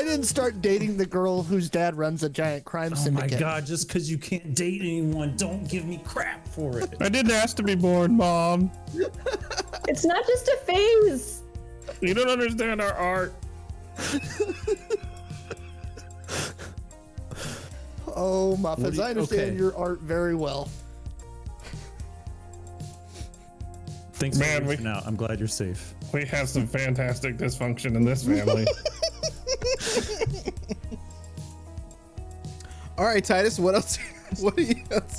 didn't start dating the girl whose dad runs a giant crime Oh my syndicate. God, just because you can't date anyone, don't give me crap for it. I didn't ask to be born, Mom. It's not just a phase. You don't understand our art. Oh, Muffins, I understand okay. your art very well. Thanks Man, for reaching out. I'm glad you're safe. We have some fantastic dysfunction in this family. All right, Titus, what else are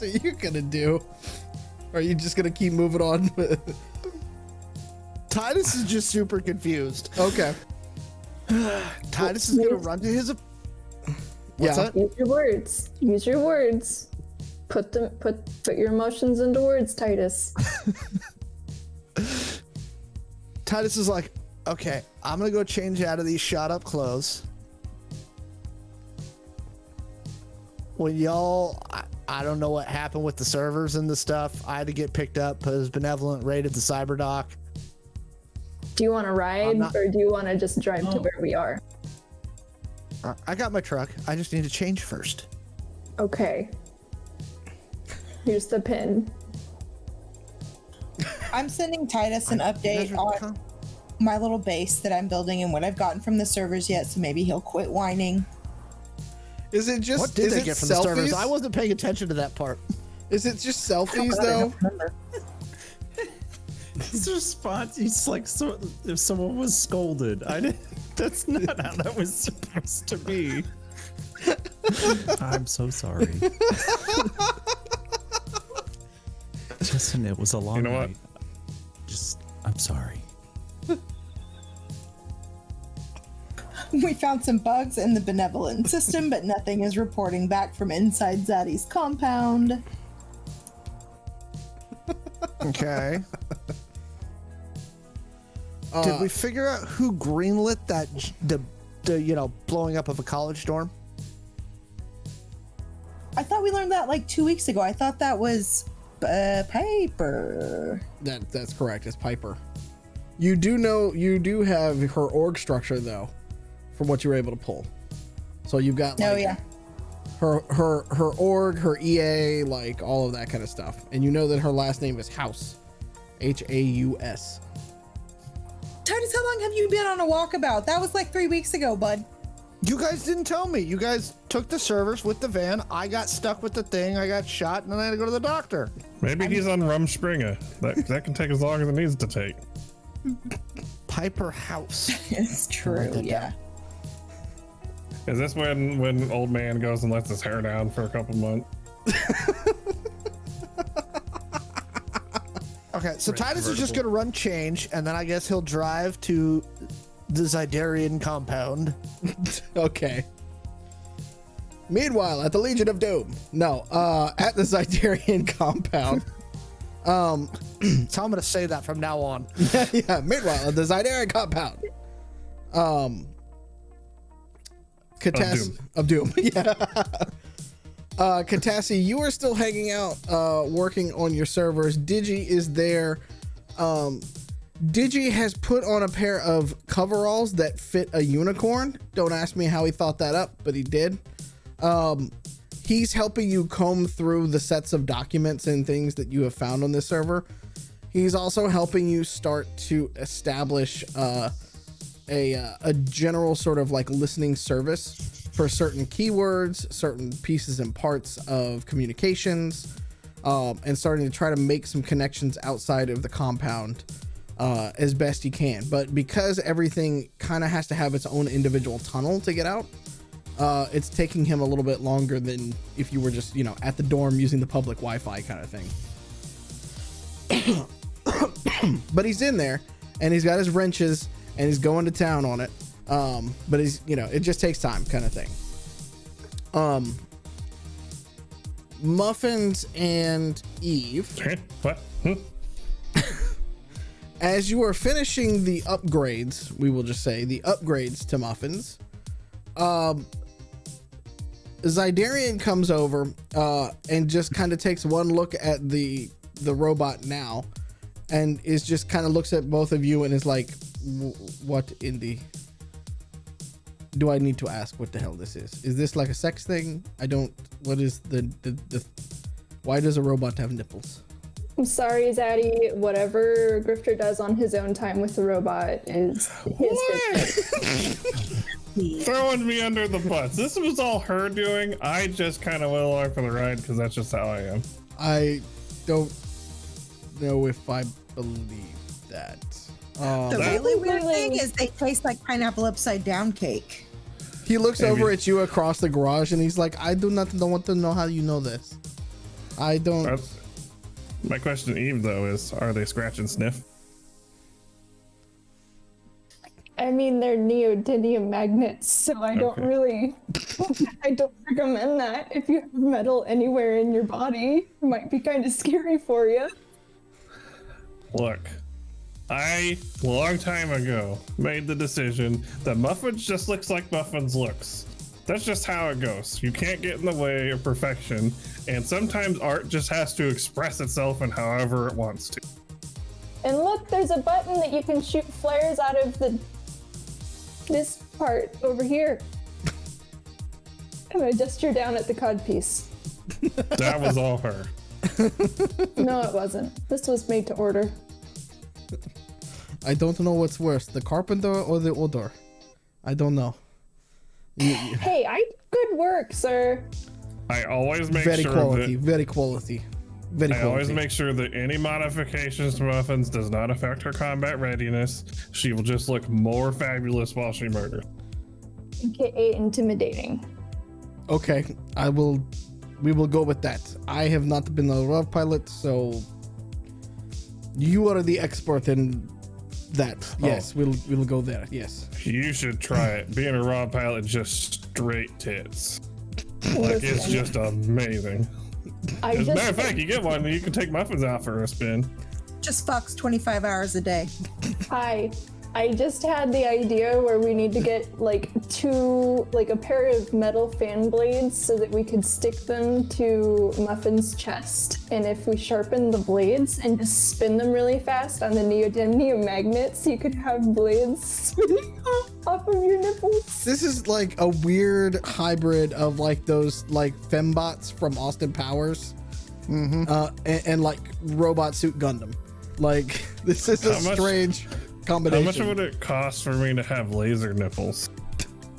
you gonna do? Or are you just gonna keep moving on? Titus is just super confused. Okay. Titus is gonna run to his. What's Yeah. that? Use your words. Use your words. Put your emotions into words, Titus. Titus is like, okay, I'm gonna go change out of these shot up clothes. When y'all, I don't know what happened with the servers and the stuff. I had to get picked up because Benevolent raided the cyber dock. Do you want to ride or do you want to just drive to where we are? I got my truck. I just need to change first. Okay. Here's the pin. I'm sending Titus an update on my little base that I'm building and what I've gotten from the servers yet, so maybe he'll quit whining. Is it just What did is they it get from selfies? the servers? I wasn't paying attention to that part. Is it just selfies I though? don't remember. His response, he's like, so if someone was scolded, that's not how that was supposed to be. I'm so sorry. Listen, it was a long You know what? night. I'm sorry. We found some bugs in the benevolent system, but nothing is reporting back from inside Zaddy's compound. Okay. Did we figure out who greenlit that the blowing up of a college dorm? I thought we learned that like 2 weeks ago. I thought that was Piper. That's correct. It's Piper. You do have her org structure though, from what you were able to pull. So you've got like, Oh yeah. her org, her EA, like all of that kind of stuff. And you know that her last name is House. Haus. Titus, how long have you been on a walkabout? That was like 3 weeks ago, bud. You guys didn't tell me. You guys took the servers with the van. I got stuck with the thing. I got shot, and then I had to go to the doctor. Maybe he's on Rumspringa. That can take as long as it needs to take. Piper House. It's true, yeah. Is this when old man goes and lets his hair down for a couple months? Okay, so Titus is just going to run change, and then I guess he'll drive to the Zydarian compound. Okay. Meanwhile, at the Legion of Doom, at the Zydarian compound. So I'm gonna say that from now on. Yeah. Meanwhile, at the Zydarian compound. Catassie of Doom. Yeah. Catassie, you are still hanging out, working on your servers. Digi is there. Digi has put on a pair of coveralls that fit a unicorn. Don't ask me how he thought that up, but he did. He's helping you comb through the sets of documents and things that you have found on this server. He's also helping you start to establish a general sort of like listening service for certain keywords, certain pieces and parts of communications, and starting to try to make some connections outside of the compound as best he can. But because everything kind of has to have its own individual tunnel to get out, it's taking him a little bit longer than if you were just, at the dorm using the public Wi-Fi kind of thing. But he's in there and he's got his wrenches and he's going to town on it. But he's, it just takes time kind of thing. Muffins and Eve. What? As you are finishing the upgrades, we will just say the upgrades to Muffins, Zydarian comes over and just kind of takes one look at the robot now and is just kind of looks at both of you and is like, what in the... Do I need to ask what the hell this is? Is this like a sex thing? What is the why does a robot have nipples? I'm sorry, Zaddy. Whatever Grifter does on his own time with the robot is his business. Throwing me under the bus. This was all her doing. I just kind of went along for the ride because that's just how I am. I don't know if I believe that. The really weird thing is they taste like pineapple upside down cake. He looks over at you across the garage and he's like, I do not want to know how you know this. I don't. My question to Eve, though, is are they scratch and sniff? I mean, they're neodymium magnets, so I don't really, I don't recommend that. If you have metal anywhere in your body, it might be kind of scary for you. Look, I, long time ago, made the decision that Muffins just looks like Muffins looks. That's just how it goes. You can't get in the way of perfection, and sometimes art just has to express itself in however it wants to. And look, there's a button that you can shoot flares out of this part over here. And I gesture down at the codpiece. That was all her. No, it wasn't. This was made to order. I don't know what's worse, the carpenter or the odor. I don't know. Hey, good work, sir. I always make Very sure quality, very quality. Very I quality. always make sure that any modifications to Muffins does not affect her combat readiness. She will just look more fabulous while she murders. AKA intimidating. Okay, we will go with that. I have not been a ROV pilot, so you are the expert in that. Yes, we'll go there. Yes. You should try it. Being a raw pilot, just straight tits. Like, it's just amazing. As a matter of fact, you get one, you can take Muffins out for a spin. Just fucks 25 hours a day. Hi. I just had the idea where we need to get a pair of metal fan blades so that we could stick them to Muffin's chest. And if we sharpen the blades and just spin them really fast on the neodymium magnets, you could have blades spinning off of your nipples. This is like a weird hybrid of like those like fembots from Austin Powers, and like Robot Suit Gundam. Like this is a strange combination. How much would it cost for me to have laser nipples?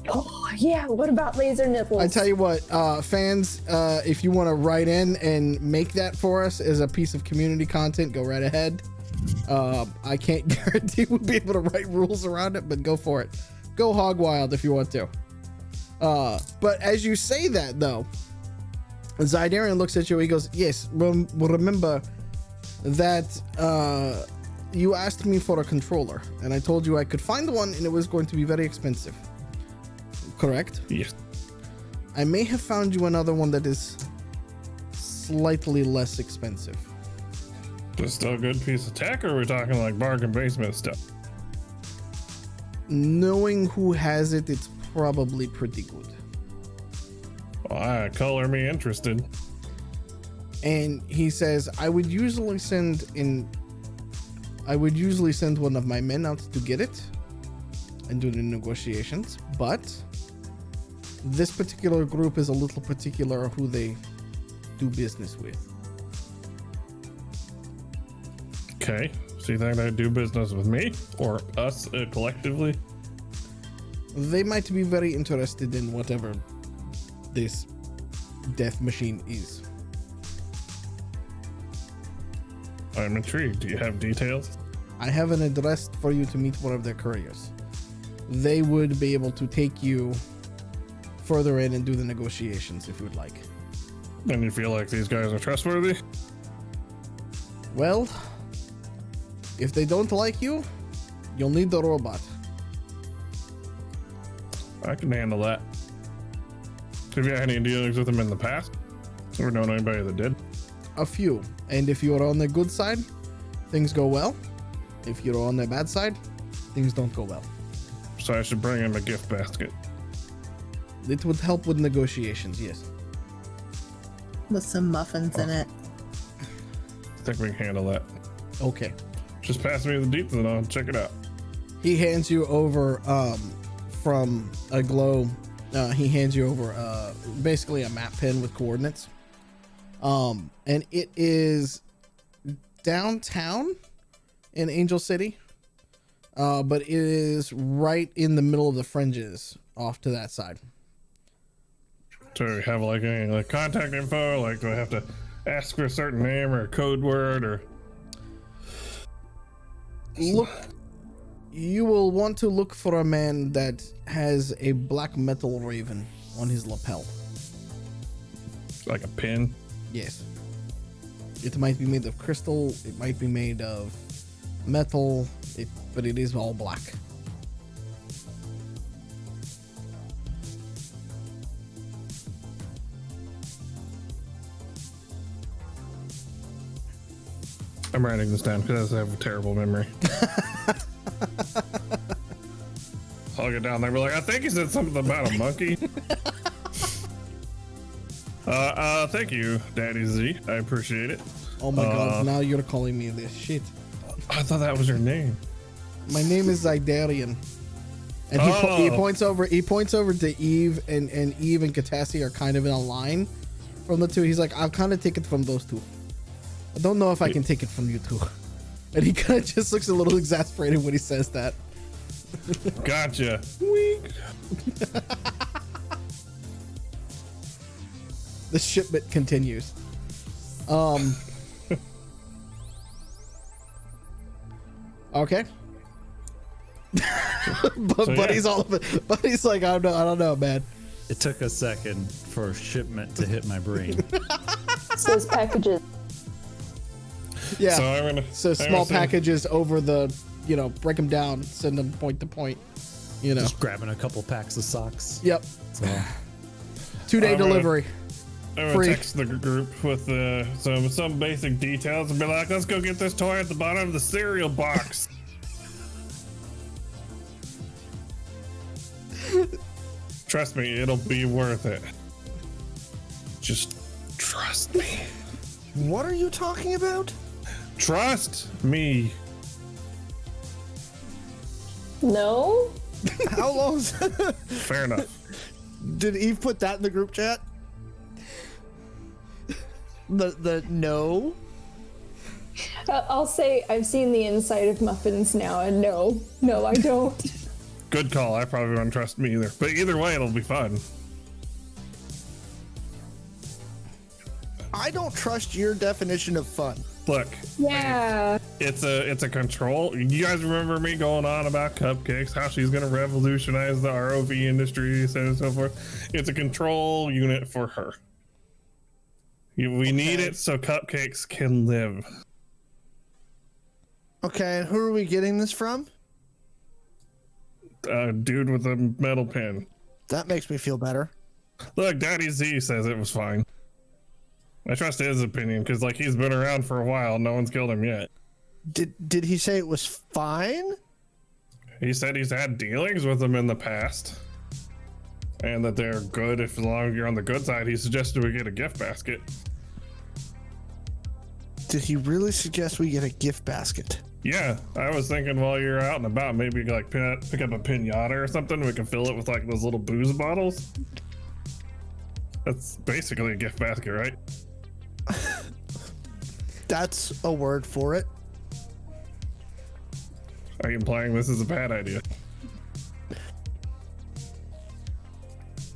Oh yeah, what about laser nipples? I tell you what, fans, if you want to write in and make that for us as a piece of community content, go right ahead. I can't guarantee we'll be able to write rules around it, but go for it. Go hog wild if you want to. But as you say that though, Zydarian looks at you, he goes, yes, remember that you asked me for a controller and I told you I could find one and it was going to be very expensive. Correct? Yes. I may have found you another one that is slightly less expensive. Just still a good piece of tech, or are we talking like bargain basement stuff? Knowing who has it, it's probably pretty good. Well, color me interested. And he says, I would usually send one of my men out to get it and do the negotiations, but this particular group is a little particular who they do business with. Okay, so you think they'd do business with me or us collectively? They might be very interested in whatever this death machine is. I'm intrigued. Do you have details? I have an address for you to meet one of their couriers. They would be able to take you further in and do the negotiations if you would like. And you feel like these guys are trustworthy? Well, if they don't like you, you'll need the robot. I can handle that. Have you had any dealings with them in the past? Or known anybody that did? A few. And if you're on the good side, things go well. If you're on the bad side, things don't go well. So I should bring him a gift basket. It would help with negotiations, yes. With some muffins in it. I think we can handle that. Okay. Just pass me the details and I'll check it out. He hands you over from a glow. He hands you over basically a map pin with coordinates. And it is downtown in Angel City. But it is right in the middle of the fringes off to that side. Do we have like any like contact info? Like, do I have to ask for a certain name or a code word or? Look, you will want to look for a man that has a black metal raven on his lapel. Like a pin? Yes. It might be made of crystal. It might be made of metal. But it is all black. I'm writing this down because I have a terrible memory. I'll get down there and be like, I think he said something about a monkey. Thank you, Daddy Z. I appreciate it. Oh my god, now you're calling me this shit. I thought that was your name. My name is Zidarian. And he points over to Eve, and Eve and Catassie are kind of in a line from the two. He's like, I'll kind of take it from those two. I don't know if I can take it from you two. And he kind of just looks a little exasperated when he says that. Gotcha. Wink. The shipment continues. Okay. But So, Buddy's all of it. Buddy's like, I don't know, man. It took a second for shipment to hit my brain. It's those packages. Yeah. So I'm gonna. So I'm small gonna send- packages over the, break them down, send them point to point. Just grabbing a couple packs of socks. Yep. So, 2-day I'm gonna- delivery. I'm Free. gonna text the group with some basic details and be like, let's go get this toy at the bottom of the cereal box. Trust me, it'll be worth it. Just trust me. What are you talking about? Trust me. No? How long Fair enough. did Eve put that in the group chat? The no? I'll say I've seen the inside of Muffins now, and no, I don't. Good call. I probably won't trust me either. But either way, it'll be fun. I don't trust your definition of fun. Look, Yeah. it's a control. You guys remember me going on about cupcakes, how she's gonna revolutionize the ROV industry, so on and so forth. It's a control unit for her. We need it so cupcakes can live. Okay, and who are we getting this from? Dude with a metal pin. That makes me feel better. Look, Daddy Z says it was fine. I trust his opinion because, like, he's been around for a while. No one's killed him yet. Did he say it was fine? He said he's had dealings with them in the past, and that they're good. If as long as you're on the good side, he suggested we get a gift basket. Did he really suggest we get a gift basket? Yeah, I was thinking while you're out and about, maybe like pick up a pinata or something. We can fill it with like those little booze bottles. That's basically a gift basket, right? That's a word for it. Are you implying this is a bad idea?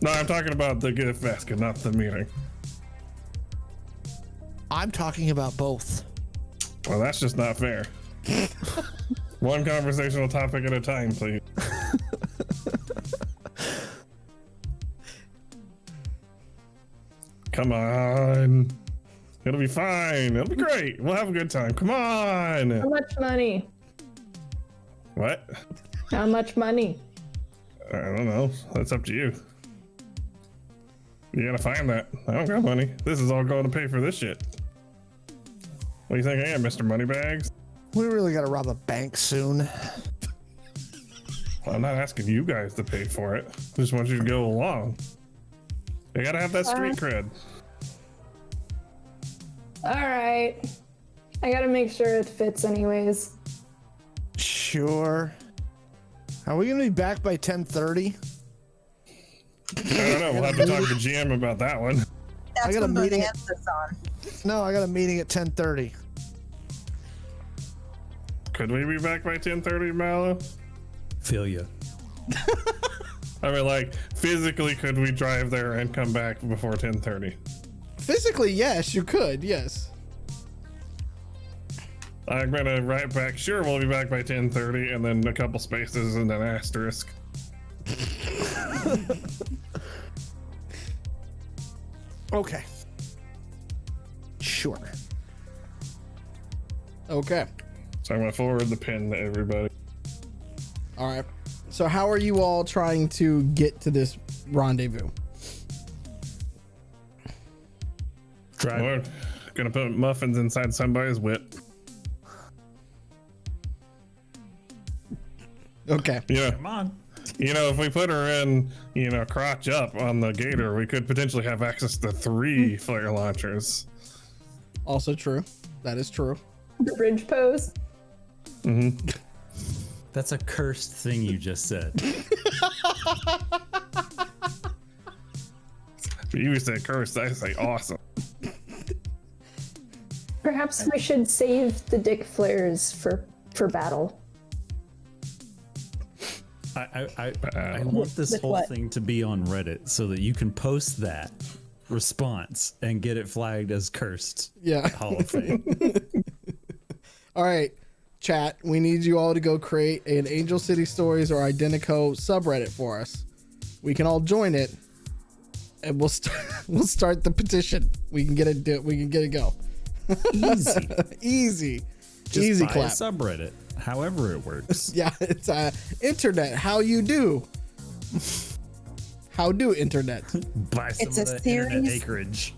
No, I'm talking about the gift basket, not the meeting. I'm talking about both. Well, that's just not fair. One conversational topic at a time, please. Come on. It'll be fine. It'll be great. We'll have a good time. Come on. How much money? What? How much money? I don't know. That's up to you. You gotta find that. I don't got money. This is all going to pay for this shit. What do you think I am, Mr. Moneybags? We really got to rob a bank soon. Well, I'm not asking you guys to pay for it. I just want you to go along. You gotta have that street cred. All right. I gotta make sure it fits anyways. Sure. Are we gonna be back by 10:30? I don't know. We'll have to talk to GM about that one. That's got a when meeting Bonanza's on. No, I got a meeting at 10:30. Could we be back by 10:30, Mallo? Feel ya. I mean, like, physically, could we drive there and come back before 10:30? Physically, yes, you could. Yes. I'm gonna write back. Sure, we'll be back by 10:30, and then a couple spaces and an asterisk. Okay. Sure. Okay. So I'm gonna forward the pin to everybody. All right. So how are you all trying to get to this rendezvous? We're gonna put muffins inside somebody's whip. Okay. Yeah. Come on. You know, if we put her in, you know, crotch up on the gator, we could potentially have access to 3 flare launchers. Also true. That is true. The bridge pose. Mm-hmm. That's a cursed thing you just said. You say cursed, I say awesome. Perhaps we should save the dick flares for battle. I want this With whole what? thing to be on Reddit so that you can post that response and get it flagged as cursed. Yeah. Hall of Fame. All right, chat. We need you all to go create an Angel City Stories or Identico subreddit for us. We can all join it, and we'll start the petition. We can get it. We can get it go. Easy. Easy. Just Easy buy clap. a subreddit. However it works. Yeah, it's internet. How you do? How do internet? Buy some It's of a the internet series. acreage.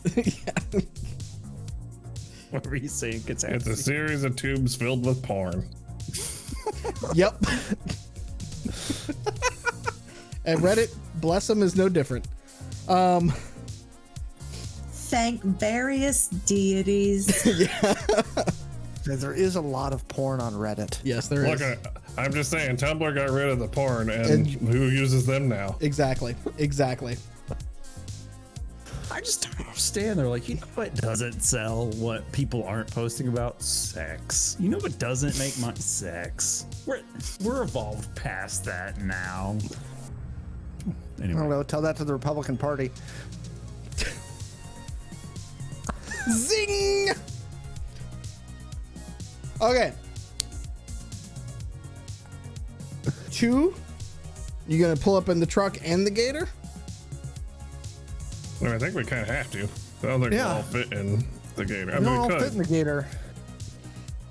What were you saying, Catassie? It's a series of tubes filled with porn. Yep. And Reddit, bless them, is no different. Thank various deities. There is a lot of porn on Reddit. Yes, there is. Look, I'm just saying, Tumblr got rid of the porn, and who uses them now? Exactly. I just don't understand. They're like, you know what doesn't sell? What people aren't posting about? Sex. You know what doesn't make money? Sex. We're evolved past that now. I Anyway, don't know. Tell that to the Republican Party. Zing! Okay. 2, you gonna pull up in the truck and the gator? I think we kind of have to. I don't think Yeah. we'll all fit in the gator. I We mean, don't all we fit in could. the gator.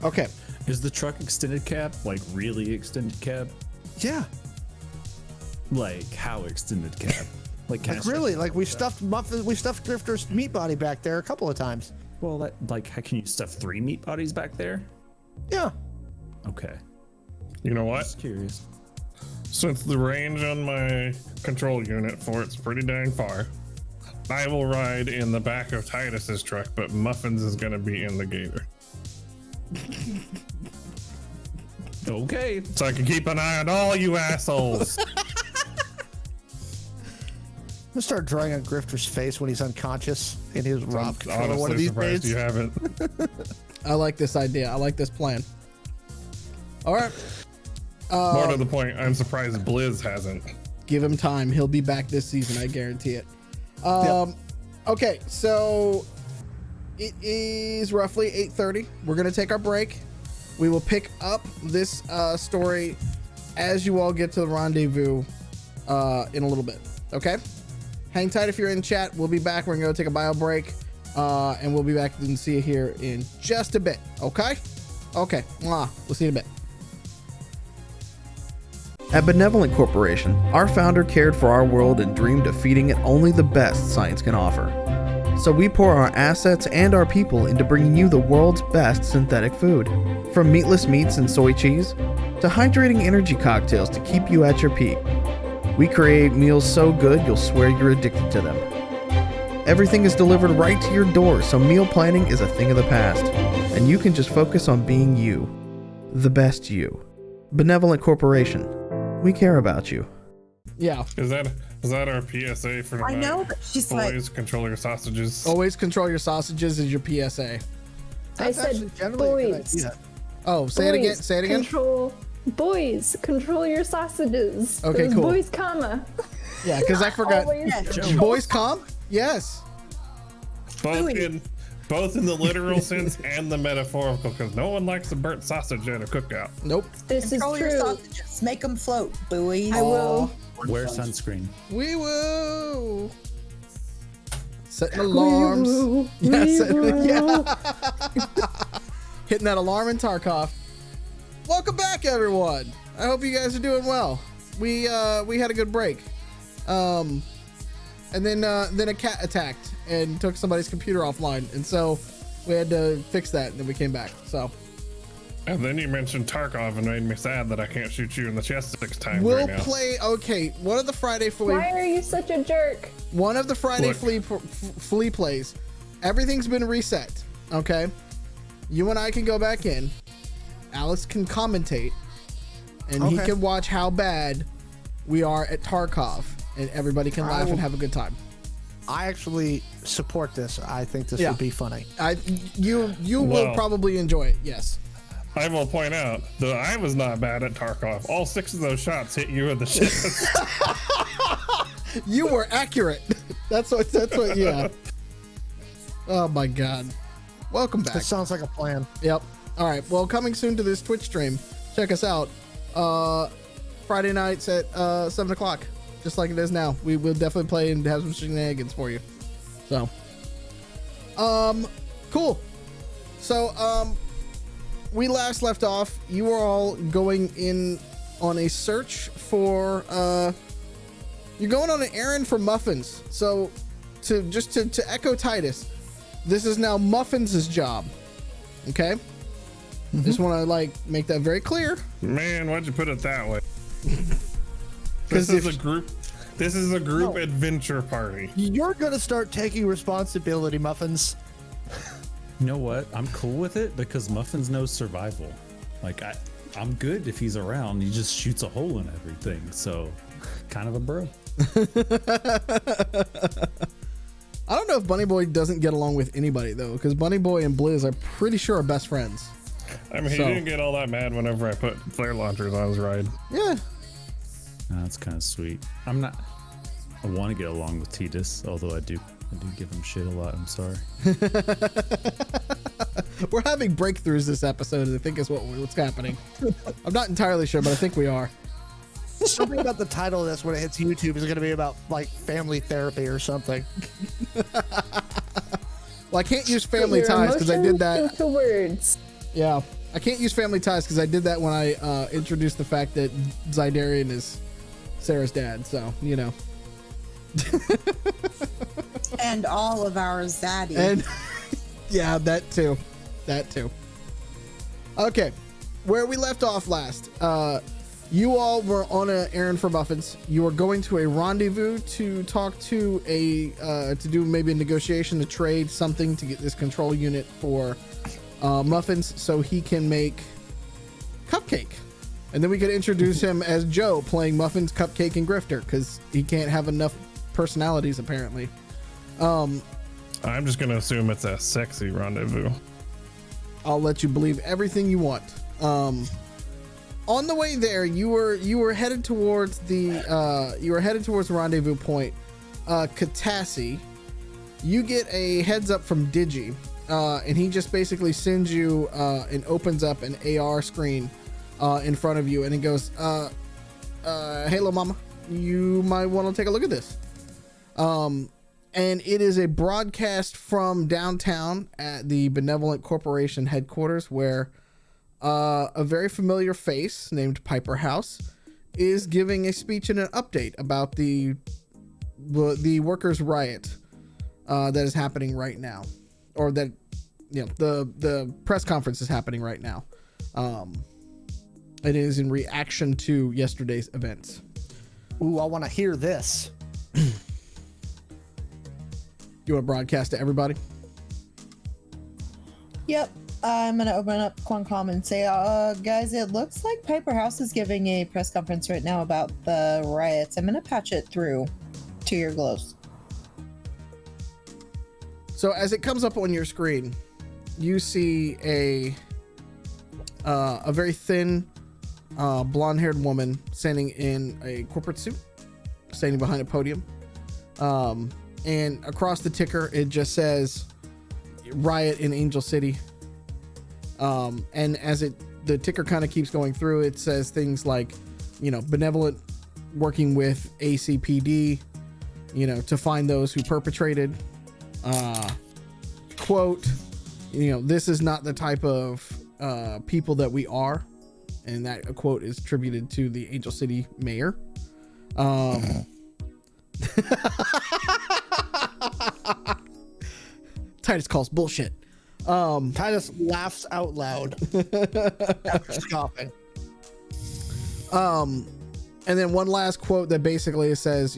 Okay. is the truck extended cab like really extended cab? Yeah. Like how extended cab? Like, Like really, like we stuffed Grifter's meat body back there a couple of times. Well, that like, how can you stuff 3 meat bodies back there? Yeah. Okay, You know what? just curious. Since the range on my control unit for it's pretty dang far, I will ride in the back of Titus's truck, but Muffins is gonna be in the gator. Okay. So I can keep an eye on all you assholes. Let's start drawing on Grifter's face when he's unconscious in his I'm rock controller one of honestly these surprised days. you haven't. I like this idea. I like this plan. All right. More to the point, I'm surprised Blizz hasn't. Give him time. He'll be back this season. I guarantee it. Okay, so it is roughly 8:30. We're gonna take our break. We will pick up this story as you all get to the rendezvous in a little bit. Okay, hang tight if you're in chat. We'll be back. We're gonna go take a bio break, and we'll be back and see you here in just a bit. Okay. We'll see you in a bit. At Benevolent Corporation, our founder cared for our world and dreamed of feeding it only the best science can offer. So we pour our assets and our people into bringing you the world's best synthetic food. From meatless meats and soy cheese, to hydrating energy cocktails to keep you at your peak. We create meals so good you'll swear you're addicted to them. Everything is delivered right to your door, so meal planning is a thing of the past, and you can just focus on being you. The best you. Benevolent Corporation. We care about you. Yeah. Is that our PSA for tonight? I know, but she's like, Always control your sausages. Always control your sausages is your PSA. I That's said actually generally a good boys. idea. Oh, say it again. Say it again. Control your sausages. Okay, Those cool. Boys, comma. Yeah, because I forgot. Always Boys calm? Yes. Both in the literal sense and the metaphorical, because no one likes a burnt sausage at a cookout. Nope. This is control your true. sausages. Make them float, buoys. I will. Wear sunscreen. We will. Setting alarms. Yeah, hitting that alarm in Tarkov. Welcome back, everyone. I hope you guys are doing well. We had a good break. And then a cat attacked and took somebody's computer offline, and so we had to fix that, and then we came back. So And then you mentioned Tarkov and made me sad that I can't shoot you in the chest 6 times we'll right now. play. Okay, one of the Friday Why are you such a jerk? One of the Friday Look. flea plays. Everything's been reset. Okay, you and I can go back in. Alex can commentate, and he Okay. can watch how bad we are at Tarkov, and everybody can laugh and have a good time. I actually support this. I think this Yeah. would be funny. You will Well. probably enjoy it. Yes. I will point out that I was not bad at Tarkov. All 6 of those shots hit you in the chest. You were accurate. That's what. Yeah. Oh my God. Welcome back. This sounds like a plan. Yep. All right. Well, coming soon to this Twitch stream. Check us out. Friday nights at 7 o'clock, just like it is now. We will definitely play and have some shenanigans for you. So, cool. So, we last left off. You were all going in on a search for. You're going on an errand for Muffins. So, to echo Titus, this is now Muffins' job. Okay. Just want to make that very clear. Man, why'd you put it that way? 'Cause This is a group adventure party. You're gonna start taking responsibility, Muffins. You know what? I'm cool with it because Muffins knows survival. Like I'm good if he's around. He just shoots a hole in everything. So, kind of a bro. I don't know if Bunny Boy doesn't get along with anybody though, because Bunny Boy and Blizz are pretty sure are best friends. I mean, he So- didn't get all that mad whenever I put flare launchers on his ride. Yeah. That's kind of sweet. I want to get along with Titus, although I do give him shit a lot. I'm sorry. We're having breakthroughs this episode, I think is what's happening. I'm not entirely sure, but I think we are. Something about the title of this when it hits YouTube is gonna be about family therapy or something. Well, I can't use family Your ties because I did emotions that. into words. Yeah. I can't use family ties because I did that when I introduced the fact that Zydarian is Sarah's dad. So, And all of our zaddy. And yeah, that too. Okay, where we left off last, you all were on an errand for Muffins. You were going to a rendezvous to talk to to do maybe a negotiation to trade something to get this control unit for Muffins so he can make Cupcake. And then we could introduce him as Joe playing Muffins, Cupcake, and Grifter because he can't have enough personalities apparently. I'm just going to assume it's a sexy rendezvous. I'll let you believe everything you want. On the way there, you were headed towards the rendezvous point, Catassie. You get a heads up from Digi, and he just basically sends you and opens up an AR screen in front of you, and it goes, "Hey, little mama, you might want to take a look at this." And it is a broadcast from downtown at the Benevolent Corporation headquarters, where a very familiar face named Piper House is giving a speech and an update about the workers' riot that is happening right now, or that the press conference is happening right now. It is in reaction to yesterday's events. Ooh, I want to hear this. You want to broadcast to everybody? Yep. I'm going to open up Quancom and say, guys, it looks like Piper House is giving a press conference right now about the riots. I'm going to patch it through to your glows. So as it comes up on your screen, you see a very thin, blonde-haired woman standing in a corporate suit, standing behind a podium. And across the ticker, it just says riot in Angel City. And as the ticker kind of keeps going through, it says things like, Benevolent working with ACPD, to find those who perpetrated, quote, this is not the type of people that we are. And that quote is attributed to the Angel City mayor. Titus calls bullshit. Titus laughs out loud after scoffing. And then one last quote that basically says,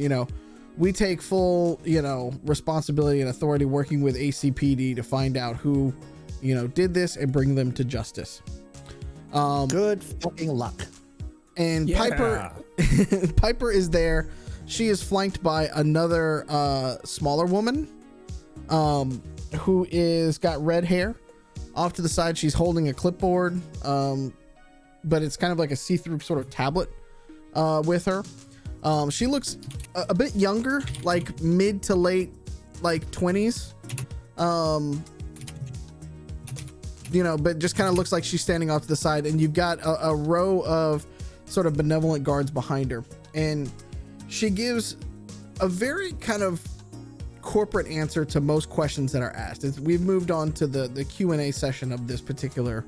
we take full, responsibility and authority working with ACPD to find out who, did this and bring them to justice. Good fucking luck. And Yeah. Piper is there. She is flanked by another smaller woman who is got red hair. Off to the side, she's holding a clipboard, but it's kind of like a see-through sort of tablet with her. She looks a bit younger, like mid to late, like 20s. But just kind of looks like she's standing off to the side, and you've got a row of sort of benevolent guards behind her. And she gives a very kind of corporate answer to most questions that are asked. We've moved on to the Q&A session of this particular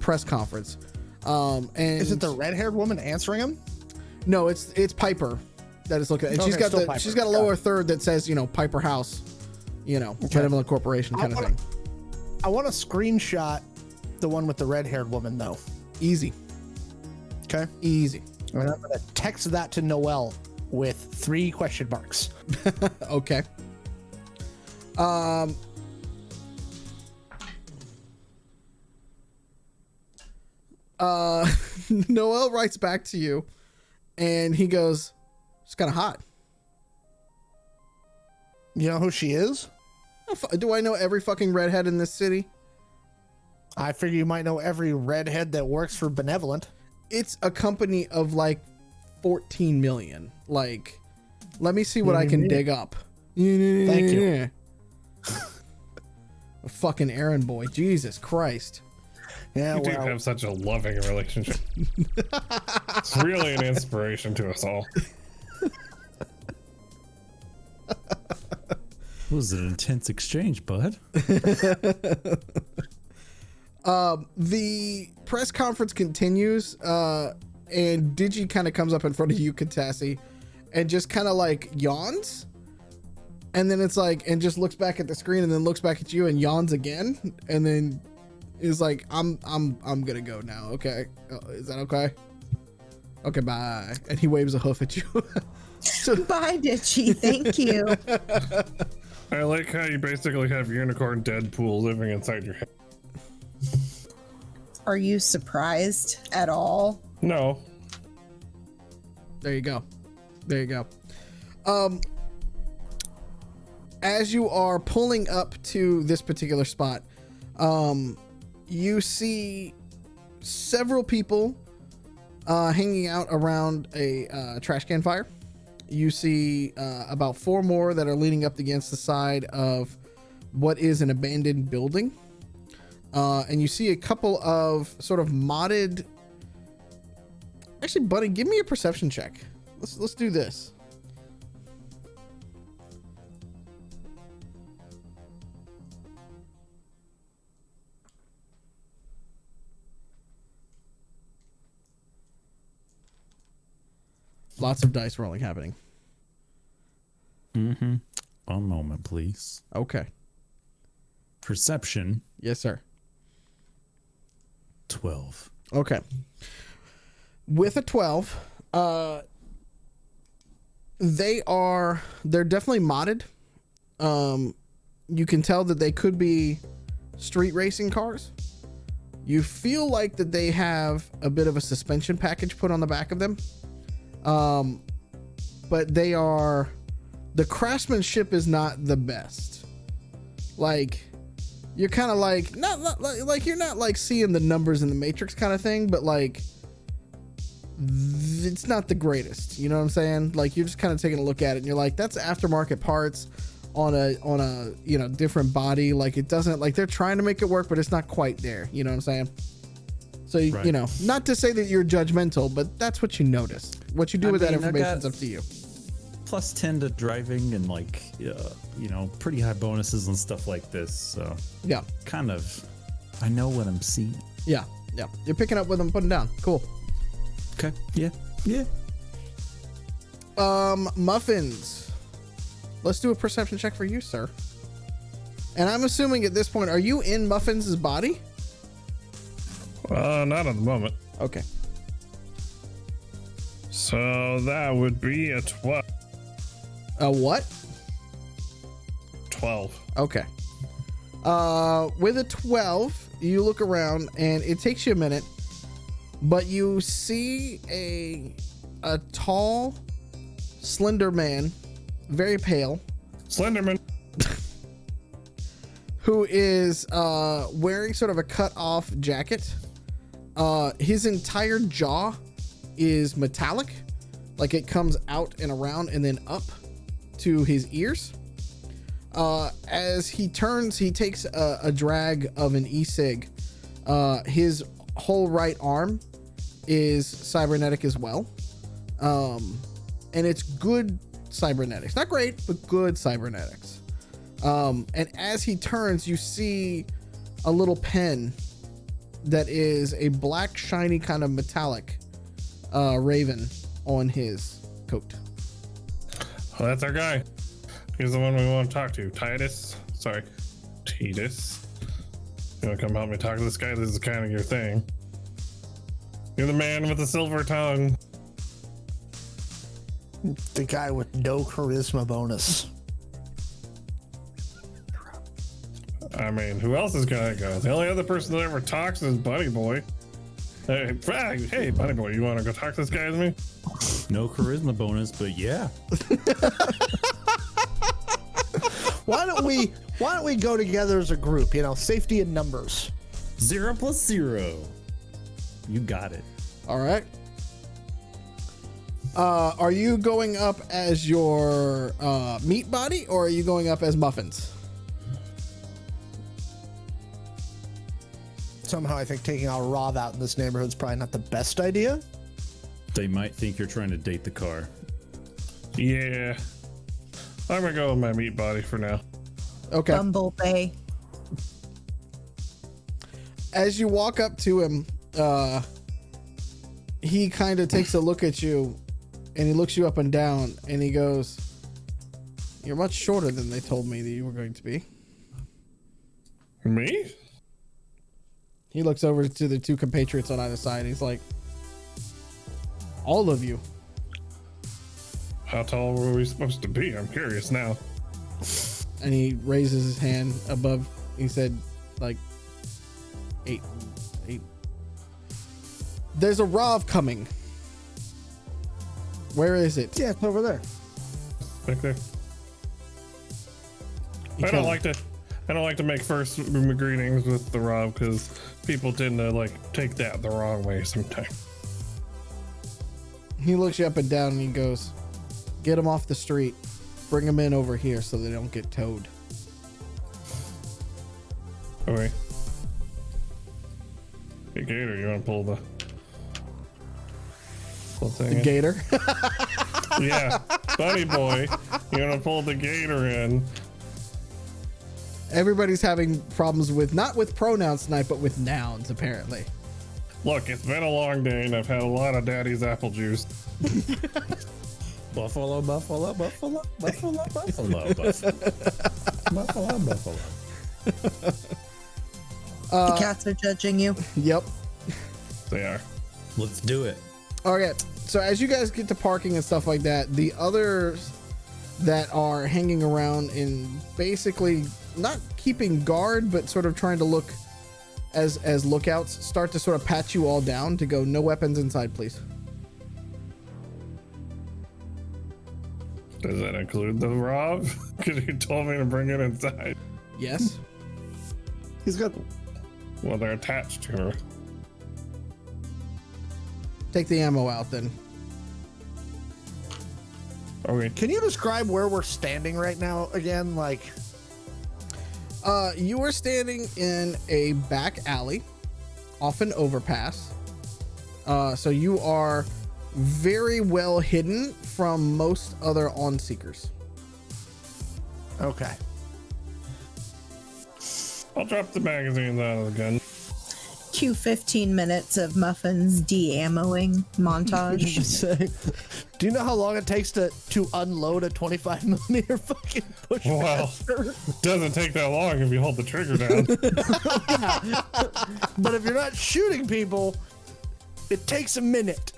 press conference. And is it the red-haired woman answering him? No, it's Piper that is looking at it. And Okay, she's got a lower third that says, Piper House, Benevolent Corporation kind of thing. I want to screenshot the one with the red-haired woman, though. Easy. Okay. Easy. And I'm going to text that to Noelle with 3 question marks. Okay. Noel writes back to you, and he goes, "It's kind of hot." You know who she is? Do I know every fucking redhead in this city? I figure you might know every redhead that works for Benevolent. It's a company of like 14 million. Like, let me see what I can dig up. Thank you. A fucking errand boy. Jesus Christ. Yeah, You do have such a loving relationship. It's really an inspiration to us all. It was an intense exchange, bud. The press conference continues, and Digi kind of comes up in front of you, Catassie, and just kind of like yawns. And then it's like, and just looks back at the screen and then looks back at you and yawns again. And then is like, I'm gonna go now. Okay. Is that okay? Okay, bye. And he waves a hoof at you. So, Bye, Ditchy. Thank you. I like how you basically have Unicorn Deadpool living inside your head. Are you surprised at all? No. there you go. There you go. As you are pulling up to this particular spot, you see several people hanging out around a trash can fire. You see about 4 more that are leaning up against the side of what is an abandoned building. And you see a couple of sort of modded. Actually, buddy, give me a perception check. Let's do this. Lots of dice rolling happening. Mm-hmm. One moment, please. Okay. Perception, Yes, sir. 12. Okay. With a 12, they're definitely modded. You can tell that they could be street racing cars. You feel like that they have a bit of a suspension package put on the back of them. But the craftsmanship is not the best. Like, you're kind of like, not like you're not like seeing the numbers in the Matrix kind of thing, but like, it's not the greatest. You know what I'm saying? Like, you're just kind of taking a look at it and you're like, that's aftermarket parts on a you know, different body. Like, it doesn't, like, they're trying to make it work, but it's not quite there. You know what I'm saying? So, Right. you know, not to say that you're judgmental, but that's what you notice. What you do with that information is up to you. Plus 10 to driving and like, you know, pretty high bonuses and stuff like this. So Yeah. kind of, I know what I'm seeing. Yeah. Yeah. You're picking up with them, putting down. Cool. Okay. Yeah. Yeah. Muffins. Let's do a perception check for you, sir. And I'm assuming at this point, are you in Muffins' body? Not at the moment. Okay. So that would be a 12. A what? 12. Okay. With a 12, you look around and it takes you a minute, but you see a tall, slender man, very pale, Slenderman. who is wearing sort of a cut-off jacket. His entire jaw is metallic, like it comes out and around and then up to his ears. As he turns, he takes a drag of an e-cig. His whole right arm is cybernetic as well. And it's good cybernetics. Not great, but good cybernetics. And as he turns, you see a little pen that is a black, shiny kind of metallic raven on his coat. Well, that's our guy. He's the one we want to talk to. Titus. Sorry. Titus. You want to come help me talk to this guy? This is kind of your thing. You're the man with the silver tongue. The guy with no charisma bonus. I mean, who else is gonna go? The only other person that ever talks is Bunny Boy. Hey, Bunny Boy, you want to go talk to this guy with me? No charisma bonus, but yeah. Why don't we go together as a group? You know, safety in numbers. 0 + 0. You got it. All right. Are you going up as your meat body, or are you going up as Muffins? Somehow I think taking out Rob out in this neighborhood is probably not the best idea. They might think you're trying to date the car. Yeah. I'm gonna go with my meat body for now. Okay. Bumblebee. As you walk up to him, he kind of takes a look at you and he looks you up and down, and he goes, "You're much shorter than they told me that you were going to be." Me? He looks over to the two compatriots on either side. He's like, "All of you." How tall were we supposed to be? I'm curious now. And he raises his hand above. He said, like, 8. There's a Rav coming. Where is it? Yeah, it's over there. Back there. He I don't kinda- like to make first greetings with the Rob because people tend to like take that the wrong way sometimes. He looks you up and down and he goes, "Get them off the street. Bring them in over here so they don't get towed." Okay. Hey Gator, you want to pull the thing in? Gator. Yeah, buddy boy, you want to pull the Gator in? Everybody's having problems with, not with pronouns tonight, but with nouns, apparently. Look, it's been a long day and I've had a lot of daddy's apple juice. Buffalo, buffalo, buffalo, buffalo, buffalo, buffalo, buffalo, buffalo. The cats are judging you. Yep. They are. Let's do it. Okay, so as you guys get to parking and stuff like that, the others that are hanging around and basically not keeping guard, but sort of trying to look as lookouts, start to sort of pat you all down to go, "No weapons inside, please." Does that include the Rob? Because you told me to bring it inside. Yes. He's got. Well, they're attached to her. Take the ammo out then. Okay. Can you describe where we're standing right now again? Like, You are standing in a back alley off an overpass. So you are very well hidden from most other on-seekers. okay. I'll drop the magazines out of the gun. Cue 15 minutes of Muffins de-ammoing montage. Say, do you know how long it takes to unload a 25 millimeter fucking push? Well, it doesn't take that long if you hold the trigger down. But if you're not shooting people, it takes a minute.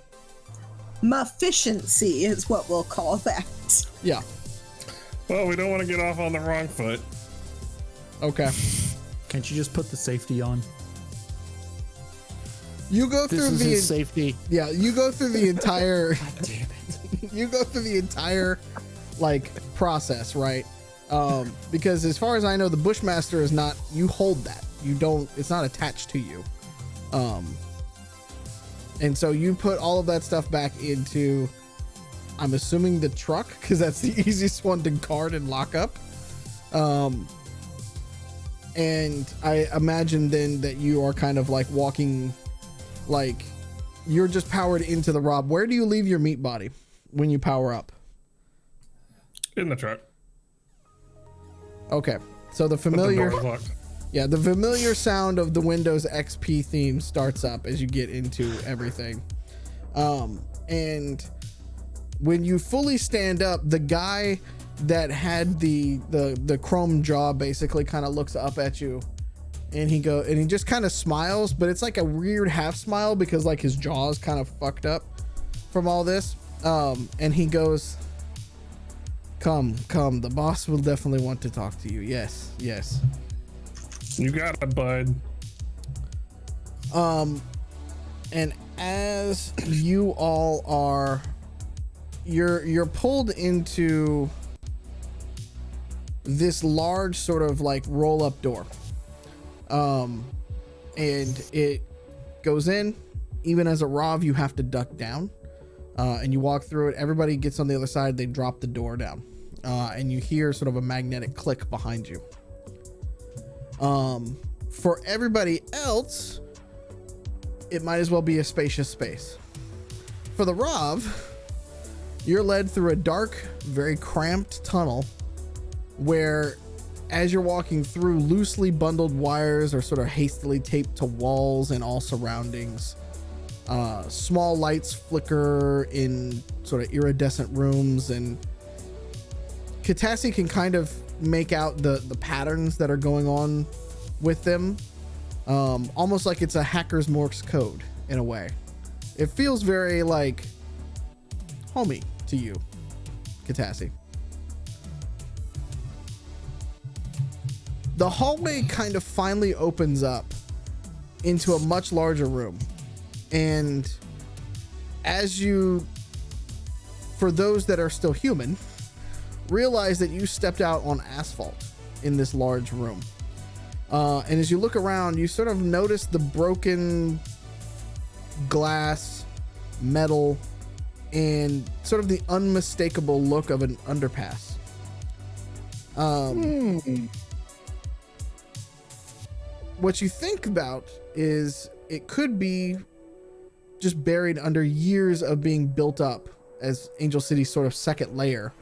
Mufficiency is what we'll call that. Yeah. Well, we don't want to get off on the wrong foot. Okay. Can't you just put the safety on? You go This through is the his safety. yeah. You go through the entire. Damn it. You go through the entire like process, right? Because as far as I know, the Bushmaster is not. You hold that. You don't. It's not attached to you. And so you put all of that stuff back into, I'm assuming, the truck, because that's the easiest one to guard and lock up. And I imagine then that you are kind of like walking, like you're just powered into the Rob. Where do you leave your meat body when you power up? In the truck. Okay, so the But the familiar, door's locked. yeah, the familiar sound of the Windows XP theme starts up as you get into everything. And when you fully stand up, the guy that had the chrome jaw basically kind of looks up at you, and he just kind of smiles, but it's like a weird half smile because like his jaw is kind of fucked up from all this. And he goes, come, the boss will definitely want to talk to you. Yes. You got it, bud. And as you all are, you're pulled into this large sort of like roll up door. And it goes in. Even as a Rav, you have to duck down. And you walk through it. Everybody gets on the other side. They drop the door down. And you hear sort of a magnetic click behind you. For everybody else, it might as well be a spacious space. For the Rav, you're led through a dark, very cramped tunnel where, as you're walking through, loosely bundled wires are sort of hastily taped to walls and all surroundings. Small lights flicker in sort of iridescent rooms, and Catassie can kind of make out the patterns that are going on with them, almost like it's a hacker's Morse code in a way. It feels very like homey to you, Catassie. The hallway kind of finally opens up into a much larger room, and as you, for those that are still human, realize that you stepped out on asphalt in this large room. And as you look around, you sort of notice the broken glass, metal, and sort of the unmistakable look of an underpass. What you think about is it could be just buried under years of being built up as Angel City's sort of second layer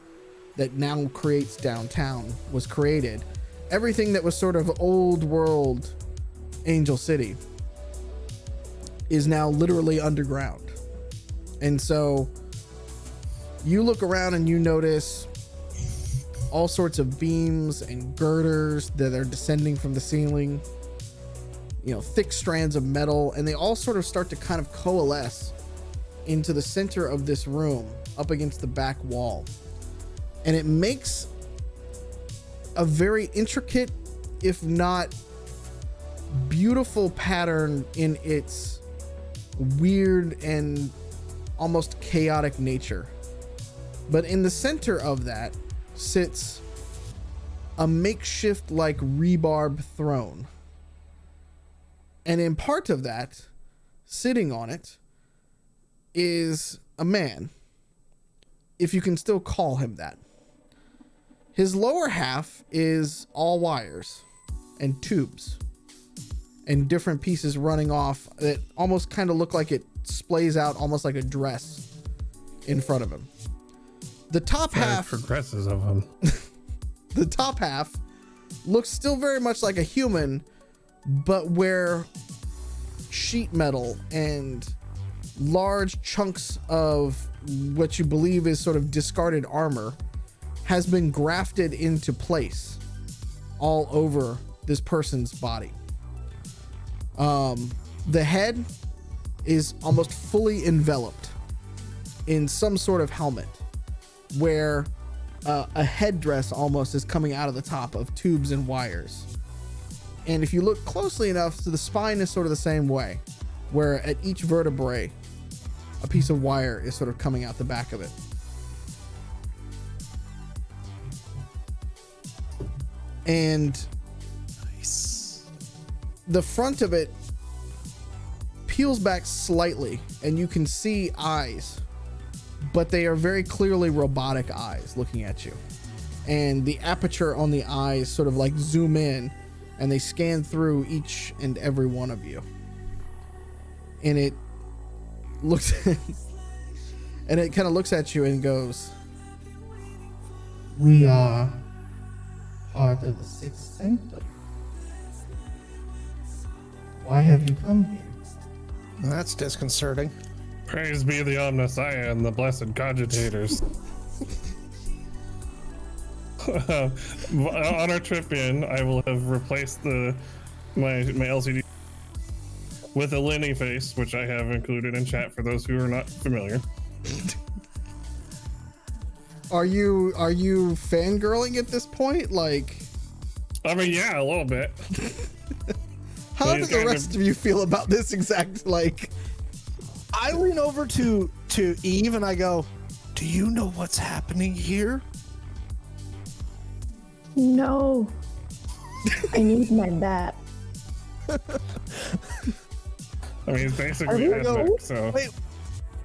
that now creates downtown was created. Everything that was sort of old world Angel City is now literally underground. And so you look around and you notice all sorts of beams and girders that are descending from the ceiling, you know, thick strands of metal, and they all sort of start to kind of coalesce into the center of this room up against the back wall. And it makes a very intricate, if not beautiful pattern in its weird and almost chaotic nature. But in the center of that sits a makeshift like rebarb throne. And in part of that, sitting on it, is a man, if you can still call him that. His lower half is all wires and tubes and different pieces running off that almost kind of look like it splays out almost like a dress in front of him. The top half progresses of him. The top half looks still very much like a human, but where sheet metal and large chunks of what you believe is sort of discarded armor has been grafted into place all over this person's body. The head is almost fully enveloped in some sort of helmet, where a headdress almost is coming out of the top of tubes and wires. And if you look closely enough, so the spine is sort of the same way, where at each vertebrae, a piece of wire is sort of coming out the back of it. And Nice. the front of it peels back slightly, and you can see eyes, but they are very clearly robotic eyes looking at you. And the aperture on the eyes sort of like zoom in, and they scan through each and every one of you. And it looks and it kind of looks at you and goes, "We are part of the Sixth Sanctum. Why have you come here?" That's disconcerting. Praise be the Omnissiah and the blessed cogitators. On our trip in, I will have replaced my LCD with a Lenny face, which I have included in chat for those who are not familiar. Are you fangirling at this point? Like, I mean, yeah, a little bit. how do He's the kind rest of you feel about this exact, like? I lean over to Eve and I go, "Do you know what's happening here?" No. I need my bat. I mean, it's basically Are we ethnic, going? so Wait,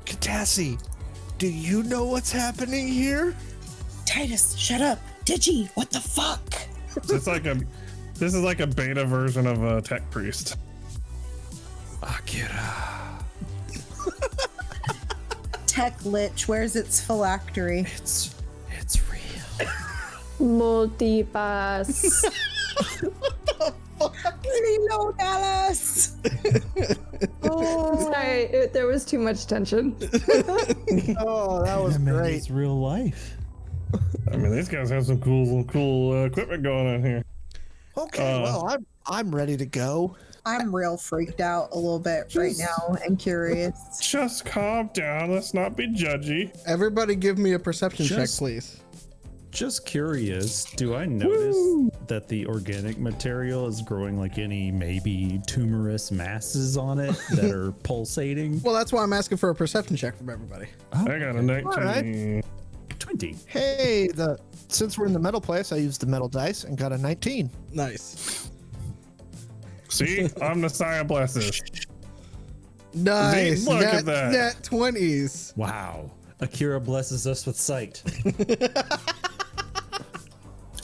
Catassie, do you know what's happening here? Titus, shut up. Digi, what the fuck? this is like a beta version of a tech priest. Akira. Tech Lich, where's its phylactery? It's real. Multipass. Reload, Alice! Sorry, There was too much tension. Oh, that was great. It's real life. I mean, these guys have some cool equipment going on here. Okay, well, I'm ready to go. I'm real freaked out a little bit right now and curious. Just calm down. Let's not be judgy. Everybody give me a perception check, Just- please. Just curious, do I notice that the organic material is growing like any maybe tumorous masses on it that are pulsating? Well, that's why I'm asking for a perception check from everybody. I got a 19. right. 20. Hey, since we're in the metal place, I used the metal dice and got a 19. Nice. See, I'm the Messiah blesses. Nice. Look at that. Net 20s. Wow. Akira blesses us with sight.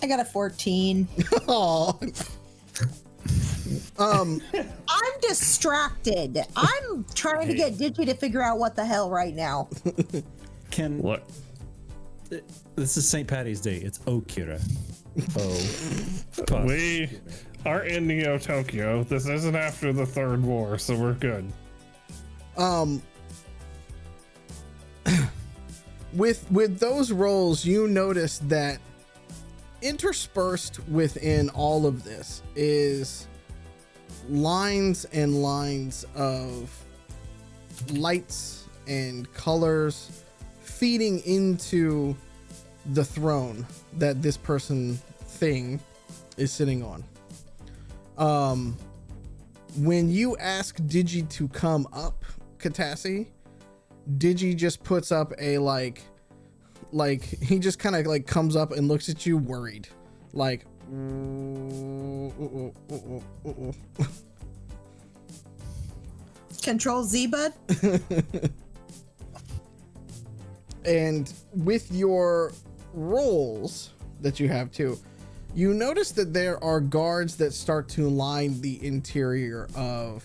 I got a 14. Oh. I'm distracted. I'm trying to get Digi to figure out what the hell right now. Can Look, this is St. Patty's Day. It's Okira. Oh. we are in Neo Tokyo. This isn't after the Third War, so we're good. With those rolls, you notice that interspersed within all of this is lines and lines of lights and colors feeding into the throne that this thing is sitting on. When you ask Digi to come up, Catassie, Digi just puts up a like he just kind of like comes up and looks at you worried, like Control Z, bud. And with your rolls that you have too, you notice that there are guards that start to line the interior of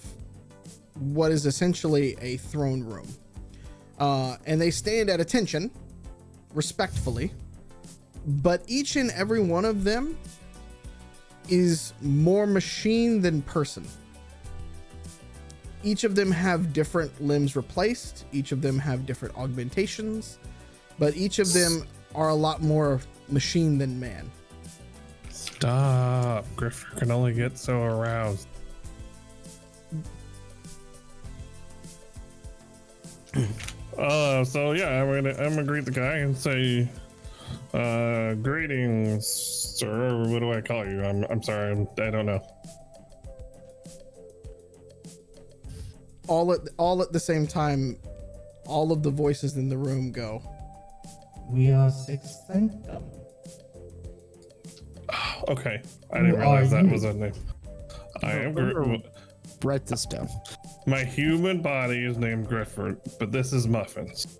what is essentially a throne room. And they stand at attention, respectfully, but each and every one of them is more machine than person. Each of them have different limbs replaced. Each of them have different augmentations, but each of them are a lot more machine than man. Stop. Griffer can only get so aroused. So yeah, I'm gonna greet the guy and say, greetings, sir. What do I call you? I'm sorry, I don't know. All at the same time, all of the voices in the room go, We are Sixth Sanctum. Okay, I didn't Who realize are that you? was a name. I am. Write this down. My human body is named Grifford, but this is Muffins.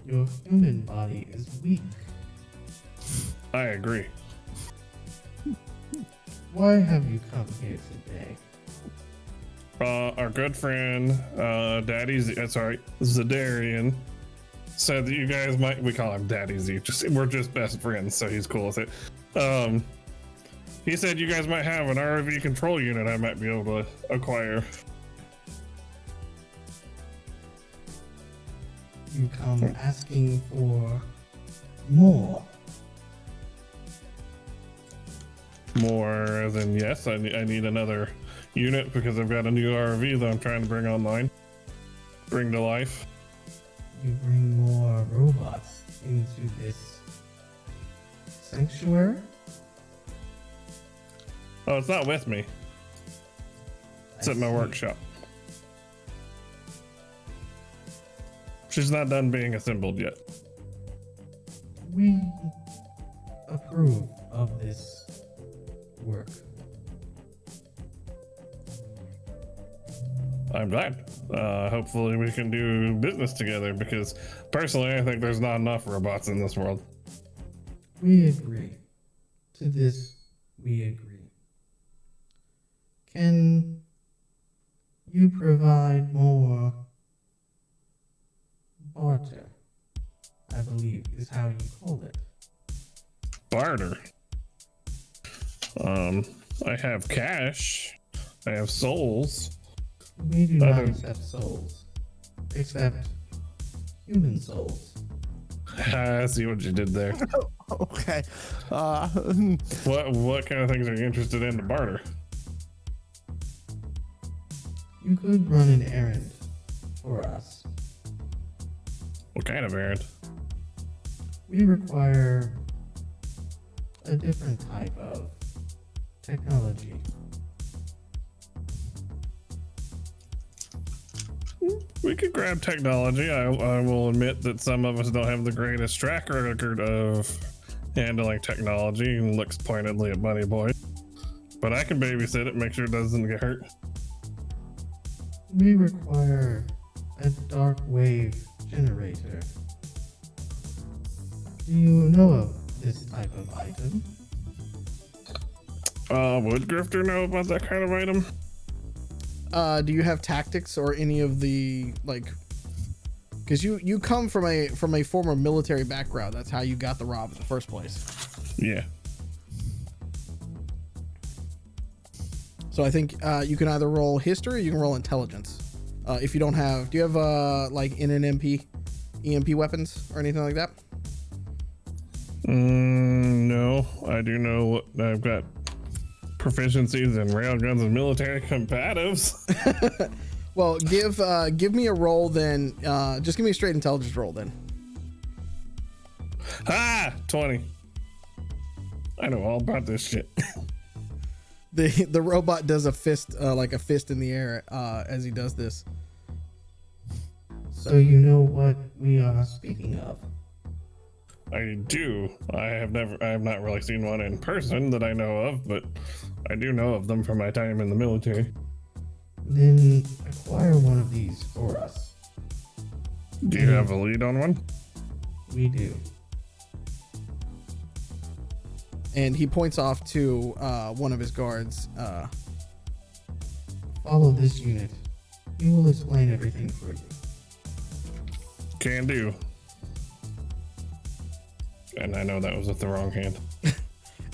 Your human body is weak. I agree. Why have you come here today? Our good friend, Daddy Z, sorry, Zadarian, said that you guys might, we call him Daddy Z, we're just best friends, so he's cool with it. He said you guys might have an RV control unit I might be able to acquire. You come asking for more. More as in, yes, I need another unit because I've got a new RV that I'm trying to bring online, bring to life. You bring more robots into this sanctuary? Oh, it's not with me. It's at my workshop. She's not done being assembled yet. We approve of this work. I'm glad. Hopefully we can do business together because personally I think there's not enough robots in this world. We agree. To this, we agree. Can you provide more barter? I believe is how you call it. Barter. I have cash. I have souls. We do not Other- accept souls. accept human souls. I see what you did there. Okay. What kind of things are you interested in to barter? You could run an errand for us. What kind of errand? We require a different type of technology. We could grab technology. I will admit that some of us don't have the greatest track record of handling technology, and looks pointedly at Bunny Boy. But I can babysit it, make sure it doesn't get hurt. We require a dark wave generator. Do you know of this type of item? Would Grifter know about that kind of item? Do you have tactics or any of the, like, because you come from a former military background. That's how you got the rob in the first place. Yeah. So I think you can either roll history or you can roll intelligence. If you don't have, do you have like EMP weapons or anything like that? No, I do know what I've got proficiencies in railguns and military combatives. Well, give me a roll then. Just give me a straight intelligence roll then. 20. I know all about this shit. The robot does a fist, like a fist in the air, as he does this. So you know what we are speaking of. I do. I have not really seen one in person that I know of, but I do know of them from my time in the military. Then acquire one of these for us. Do you have a lead on one? We do. And he points off to one of his guards. Follow this unit. He will explain everything for you. Can do. And I know that was with the wrong hand.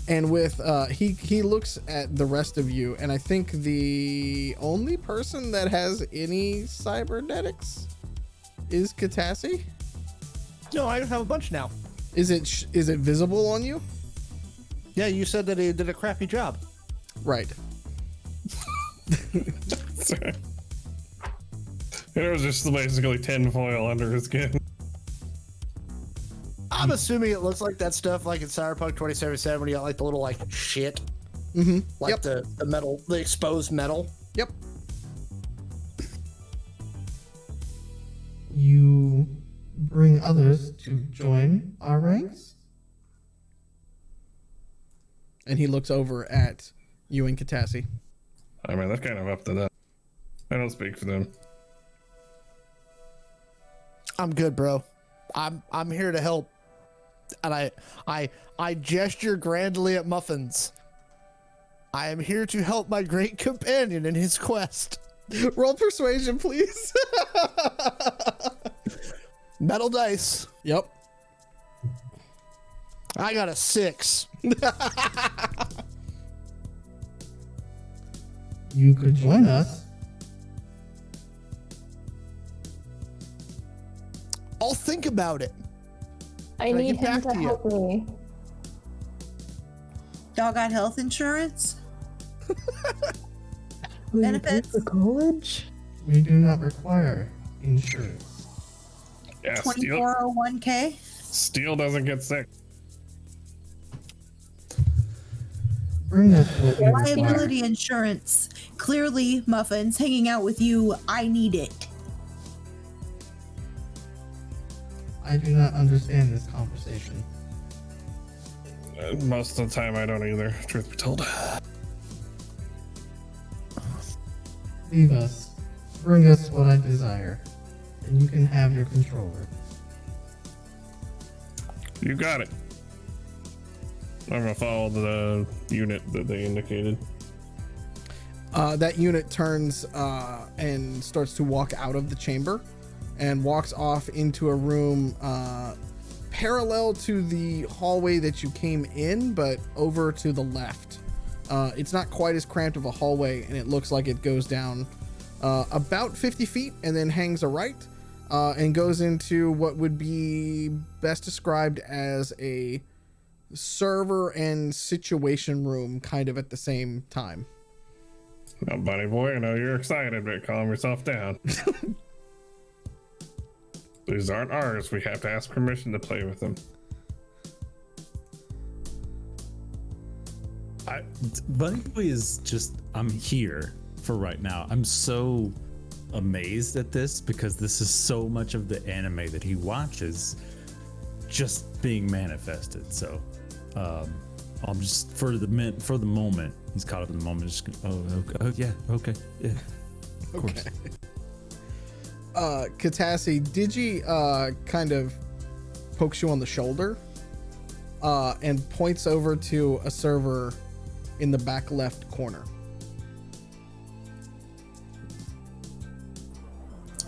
And with he looks at the rest of you, and I think the only person that has any cybernetics is Catassie. No, I have a bunch now. Is it visible on you? Yeah, you said that he did a crappy job. Right. It was just basically tinfoil under his skin. I'm assuming it looks like that stuff like in Cyberpunk 2077 when you got like the little like shit. Mm-hmm. Like Yep. the metal, the exposed metal. Yep. You bring others to join our ranks? And he looks over at you and Catassie. I mean, that's kind of up to them. I don't speak for them. I'm good, bro. I'm here to help. And I gesture grandly at Muffins. I am here to help my great companion in his quest. Roll persuasion, please. Metal dice. Yep. I got a 6. You could join us. I'll think about it. I Can I need get him back to to you? help me. Y'all got health insurance? Will you pay Benefits? for college? We do not require insurance. Yeah, Steel, 2401k? Steel doesn't get sick. Bring us what we require. Liability insurance. Clearly, Muffins, hanging out with you, I need it. I do not understand this conversation. Most of the time, I don't either, truth be told. Leave us. Bring us what I desire, and you can have your controller. You got it. I'm gonna follow the unit that they indicated. That unit turns and starts to walk out of the chamber and walks off into a room parallel to the hallway that you came in, but over to the left. It's not quite as cramped of a hallway, and it looks like it goes down about 50 feet and then hangs a right. and goes into what would be best described as a server and situation room kind of at the same time. Now, buddy boy, I know you're excited, but calm yourself down. These aren't ours. We have to ask permission to play with them. Bunny Boy is just, I'm here for right now. I'm so amazed at this because this is so much of the anime that he watches just being manifested. So I'm just for the moment, he's caught up in the moment. Just okay, yeah, of course. Catassie, Digi kind of pokes you on the shoulder and points over to a server in the back left corner.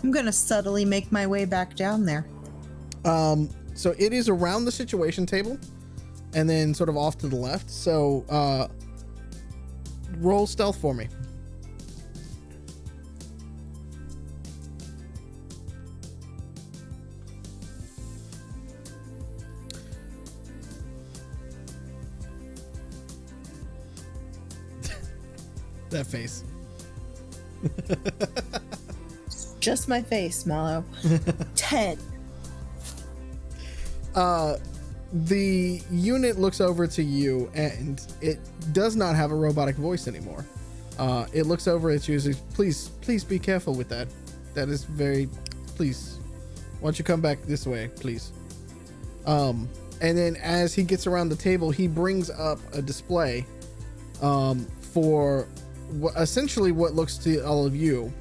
I'm gonna subtly make my way back down there. So it is around the situation table and then sort of off to the left. So roll stealth for me. That face. Just my face, Mallo. 10. The unit looks over to you and it does not have a robotic voice anymore. It looks over at you and says, please be careful with that. That is very, please. Why don't you come back this way, please? And then as he gets around the table, he brings up a display for essentially what looks to all of you.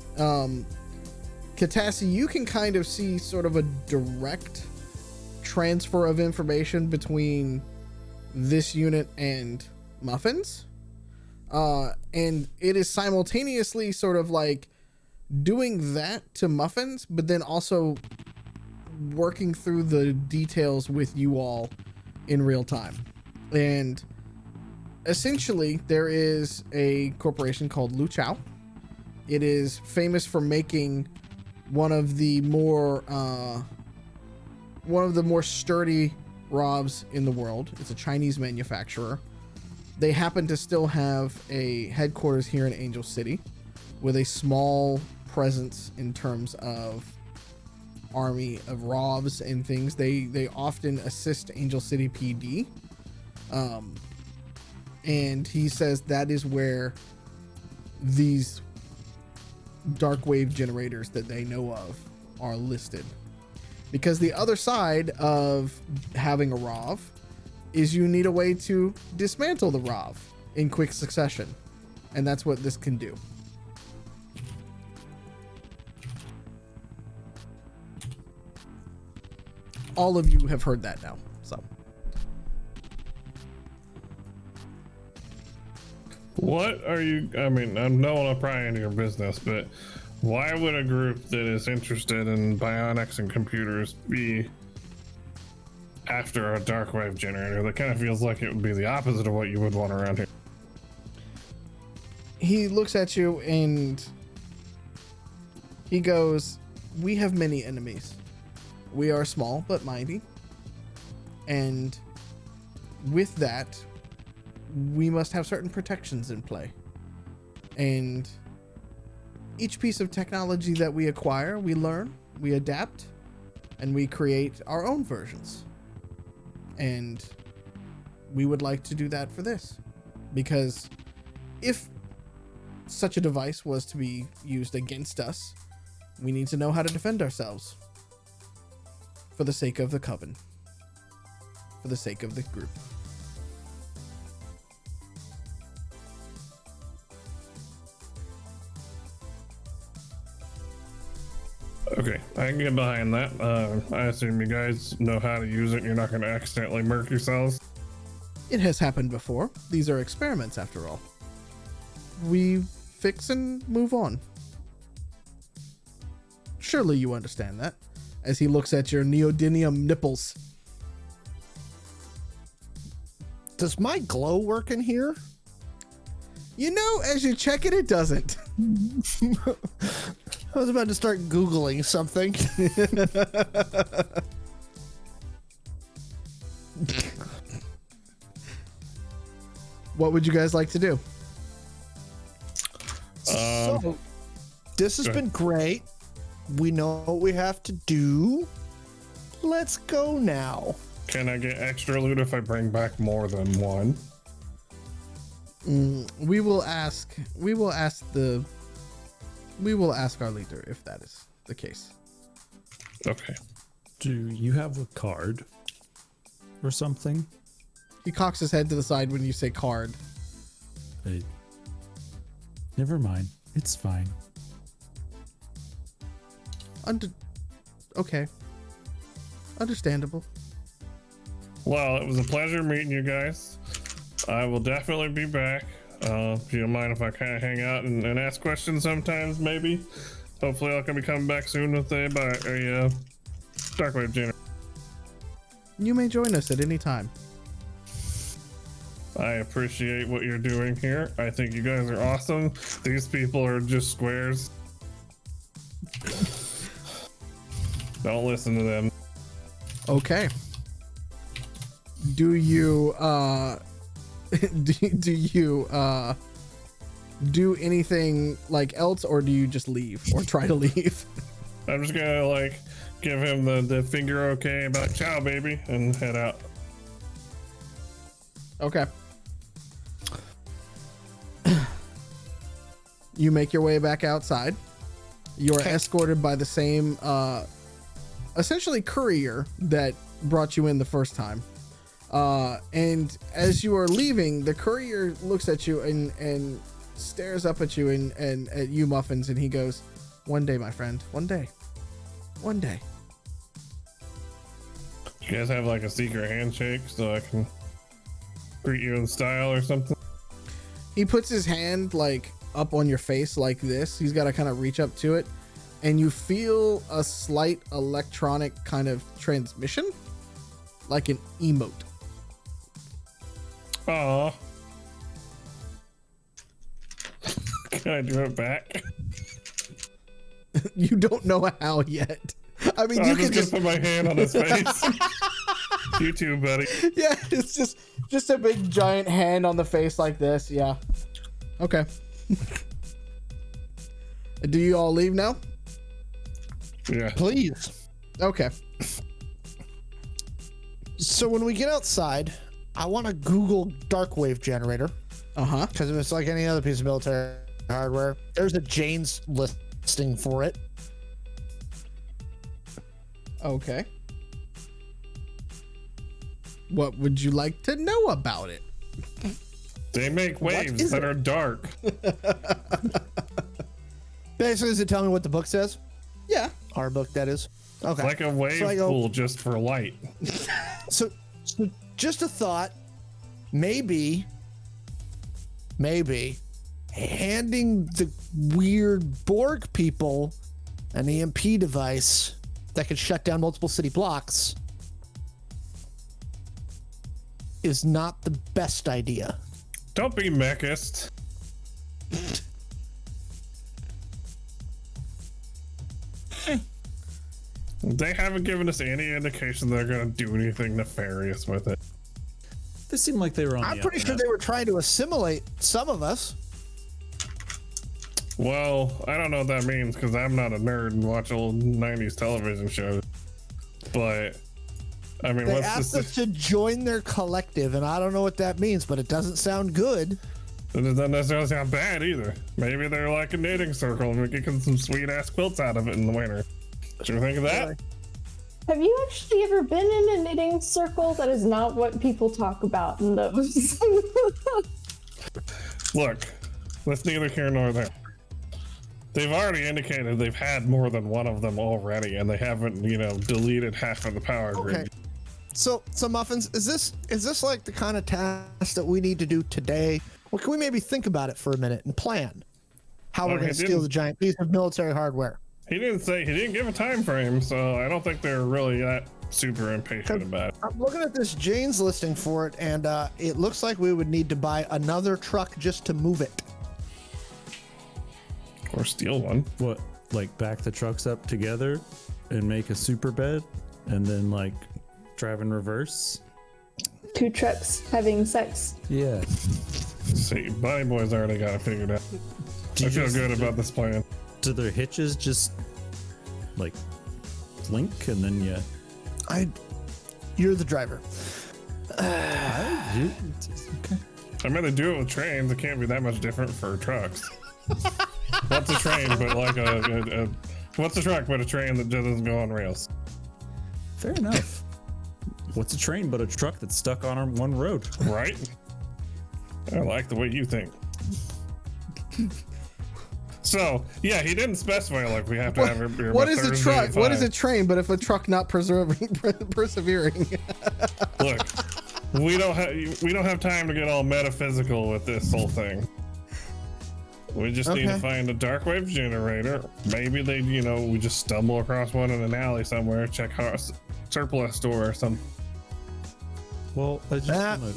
Catassie, you can kind of see sort of a direct transfer of information between this unit and Muffins. And it is simultaneously sort of like doing that to Muffins, but then also working through the details with you all in real time. And essentially, there is a corporation called Lu Chao. It is famous for making one of the more sturdy ROVs in the world. It's a Chinese manufacturer. They happen to still have a headquarters here in Angel City with a small presence in terms of army of ROVs and things. They often assist Angel City PD. And he says that is where these dark wave generators that they know of are listed. Because the other side of having a ROV is you need a way to dismantle the ROV in quick succession. And that's what this can do. All of you have heard that now, so. What are you, I mean, I don't want to pry into your business, but why would a group that is interested in bionics and computers be after a dark wave generator? That kind of feels like it would be the opposite of what you would want around here. He looks at you and he goes, we have many enemies. We are small but mighty. And with that, we must have certain protections in play. And each piece of technology that we acquire, we learn, we adapt, and we create our own versions. And we would like to do that for this. Because if such a device was to be used against us, we need to know how to defend ourselves. For the sake of the coven. For the sake of the group. Okay, I can get behind that. I assume you guys know how to use it and you're not going to accidentally murk yourselves. It has happened before. These are experiments after all. We fix and move on. Surely you understand that. As he looks at your neodymium nipples. Does my glow work in here? You know, as you check it, it doesn't. I was about to start Googling something. What would you guys like to do? So, this has been great. We know what we have to do. Let's go now. Can I get extra loot if I bring back more than one? We will ask our leader if that is the case. Okay. Do you have a card or something? He cocks his head to the side when you say card. Never mind. It's fine. Okay. Understandable. Well, it was a pleasure meeting you guys. I will definitely be back. If you don't mind if I kind of hang out and ask questions sometimes, maybe. Hopefully I can be coming back soon with a Darkwave generator. You may join us at any time. I appreciate what you're doing here. I think you guys are awesome. These people are just squares. Don't listen to them. Okay. Do you do you do anything like else, or do you just leave or try to leave? I'm just gonna like give him the finger okay about ciao baby and head out. Okay. You make your way back outside. You are escorted by the same essentially courier that brought you in the first time. And as you are leaving, the courier looks at you and stares up at you and at you, Muffins, and he goes, "One day, my friend, one day. One day." You guys have like a secret handshake so I can greet you in style or something? He puts his hand like up on your face like this. He's got to kind of reach up to it, and you feel a slight electronic kind of transmission, like an emote. Aw. Can I do it back? You don't know how yet. I mean, you I'm can just gonna put my hand on his face. You too, buddy. Yeah, it's just a big giant hand on the face like this. Yeah. Okay. Do you all leave now? Yeah. Please. Okay. So when we get outside, I want to Google Darkwave generator. Uh-huh. Because if it's like any other piece of military hardware, there's a Jane's listing for it. Okay. What would you like to know about it? They make waves that are dark. Basically, does it tell me what the book says? Yeah. Our book, that is. Okay. Like a wave So I go- pool just for light. So just a thought, maybe handing the weird Borg people an EMP device that could shut down multiple city blocks is not the best idea. Don't be mechist. They haven't given us any indication they're gonna do anything nefarious with it. They seem like they were on I'm the pretty up sure and they up. were trying to assimilate some of us. Well, I don't know what that means because I'm not a nerd and watch old 90s television shows. But, I mean, They what's asked this? us to join their collective, and I don't know what that means, but it doesn't sound good. It doesn't necessarily sound bad either. Maybe they're like a knitting circle and we can get some sweet ass quilts out of it in the winter. What you think of that? Have you actually ever been in a knitting circle? That is not what people talk about in those. Look, that's neither here nor there. They've already indicated they've had more than one of them already, and they haven't, deleted half of the power Okay. grid. So Muffins, is this like the kind of task that we need to do today? Or can we maybe think about it for a minute and plan how we're Okay, going to steal didn't- the giant piece of military hardware? He didn't give a time frame, so I don't think they're really that super impatient about it. I'm looking at this Jane's listing for it, and it looks like we would need to buy another truck just to move it. Or steal one. What? like back the trucks up together and make a super bed and then like drive in reverse? 2 trucks having sex. Yeah. See, Bunny Boy's already got it figured out. I feel good about this plan. Do their hitches just like link and then You're the driver. okay. I mean, they do it with trains. It can't be that much different for trucks. What's a train but like what's a truck but a train that doesn't go on rails? Fair enough. What's a train but a truck that's stuck on one road? Right? I like the way you think. So, yeah, he didn't specify like we have to have your What is a Thursday truck? at What is 5. a train but if a truck not persevering? Look, we don't have time to get all metaphysical with this whole thing. We just need to find a dark wave generator. Maybe we just stumble across one in an alley somewhere, check a surplus store or something. Well, I just wanna,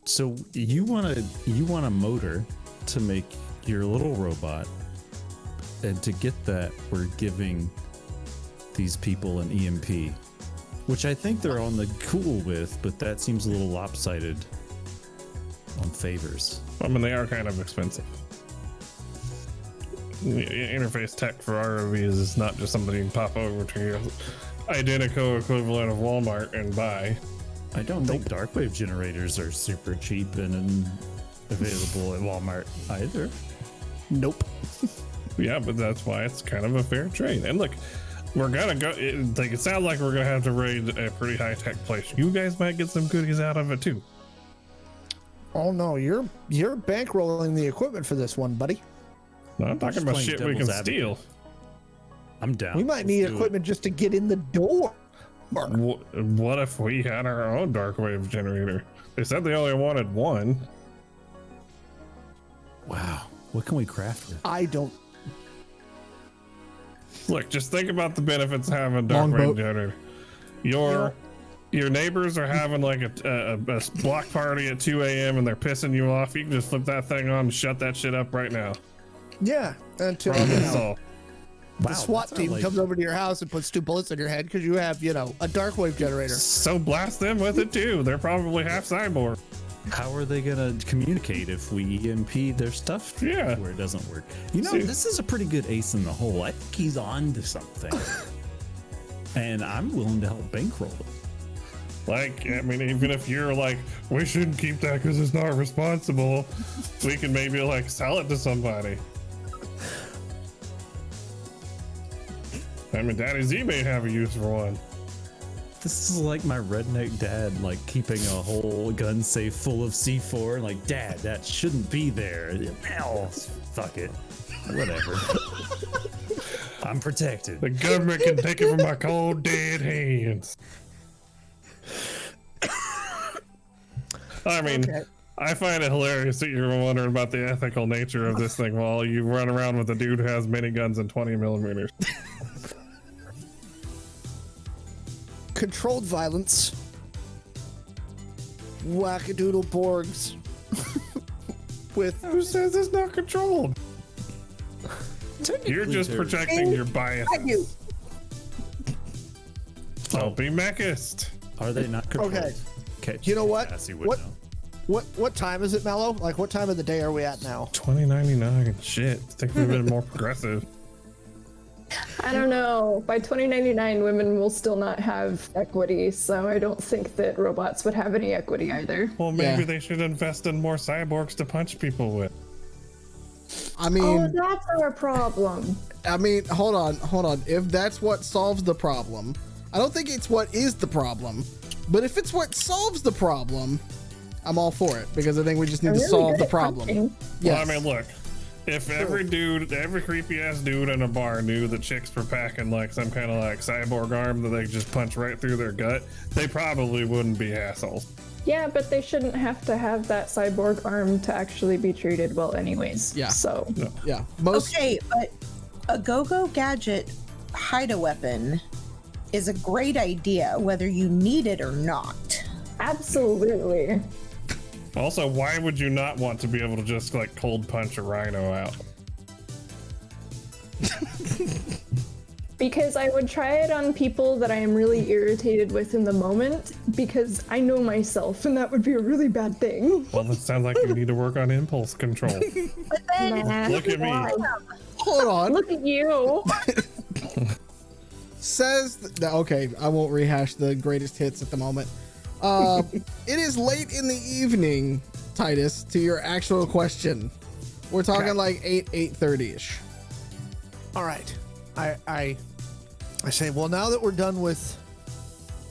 so you want a motor to make your little robot, and to get that, we're giving these people an EMP, which I think they're on the cool with, but that seems a little lopsided on favors. I mean, they are kind of expensive. The interface tech for ROVs is not just something you can pop over to your Identico equivalent of Walmart and buy. I don't think darkwave generators are super cheap and available at Walmart either. Nope. Yeah, but that's why it's kind of a fair trade. And look, we're gonna go. It sounds like we're gonna have to raid a pretty high tech place. You guys might get some goodies out of it too. Oh no, you're bankrolling the equipment for this one, buddy. No, I'm talking about playing shit we can devil's steal. advocate. I'm down. We might need equipment just to get in the door. What if we had our own dark wave generator? They said they only wanted one. Wow. What can we craft with? I don't. Look, just think about the benefits of having a dark Longboat. wave generator. Your neighbors are having like a block party at 2 a.m. and they're pissing you off. You can just flip that thing on and shut that shit up right now. Yeah, until Problem solved. the SWAT team comes over to your house and puts 2 bullets in your head because you have, a dark wave generator. So blast them with it too. They're probably half cyborg. How are they gonna communicate if we EMP their stuff? Yeah. Where it doesn't work. See- This is a pretty good ace in the hole. I think he's on to something. And I'm willing to help bankroll it. Like, I mean, even if you're like, we shouldn't keep that because it's not responsible, we can maybe like sell it to somebody. I mean, Daddy Z may have a use for one. This is like my redneck dad, like keeping a whole gun safe full of C4. Like, Dad, that shouldn't be there. Hell, fuck it. Whatever. I'm protected. The government can take it from my cold, dead hands. I mean, I find it hilarious that you're wondering about the ethical nature of this thing while you run around with a dude who has miniguns and 20 millimeters. Controlled violence. Wackadoodle Borgs. With Who says it's not controlled? You're just they're- projecting your bias. I do. Don't be mechist. Are they not controlled? Okay. You know what? Catassie would What? know. What time is it, Mallo? Like, what time of the day are we at now? 2099. Shit. I think we've been more progressive. I don't know. By 2099, women will still not have equity, so I don't think that robots would have any equity either. Well, maybe Yeah. they should invest in more cyborgs to punch people with. I Oh, mean, that's our problem. hold on. If that's what solves the problem, I don't think it's what is the problem. But if it's what solves the problem, I'm all for it because I think we just need I'm to really solve good the at problem. punching. Well, I mean, look. If every creepy ass dude in a bar knew that chicks were packing like some kind of like cyborg arm that they could just punch right through their gut, they probably wouldn't be assholes. Yeah, but they shouldn't have to have that cyborg arm to actually be treated well anyways. Yeah. So Yeah. Most Okay, but a go-go gadget hide-a-weapon is a great idea, whether you need it or not. absolutely. Also, why would you not want to be able to just like cold punch a rhino out? Because I would try it on people that I am really irritated with in the moment, because I know myself, and that would be a really bad thing. Well, it sounds like you need to work on impulse control. Nah. Look at me. Hold on. Look at you. Okay, I won't rehash the greatest hits at the moment. It is late in the evening, Titus, to your actual question. We're talking like 8:30ish. All right. I say, well, now that we're done with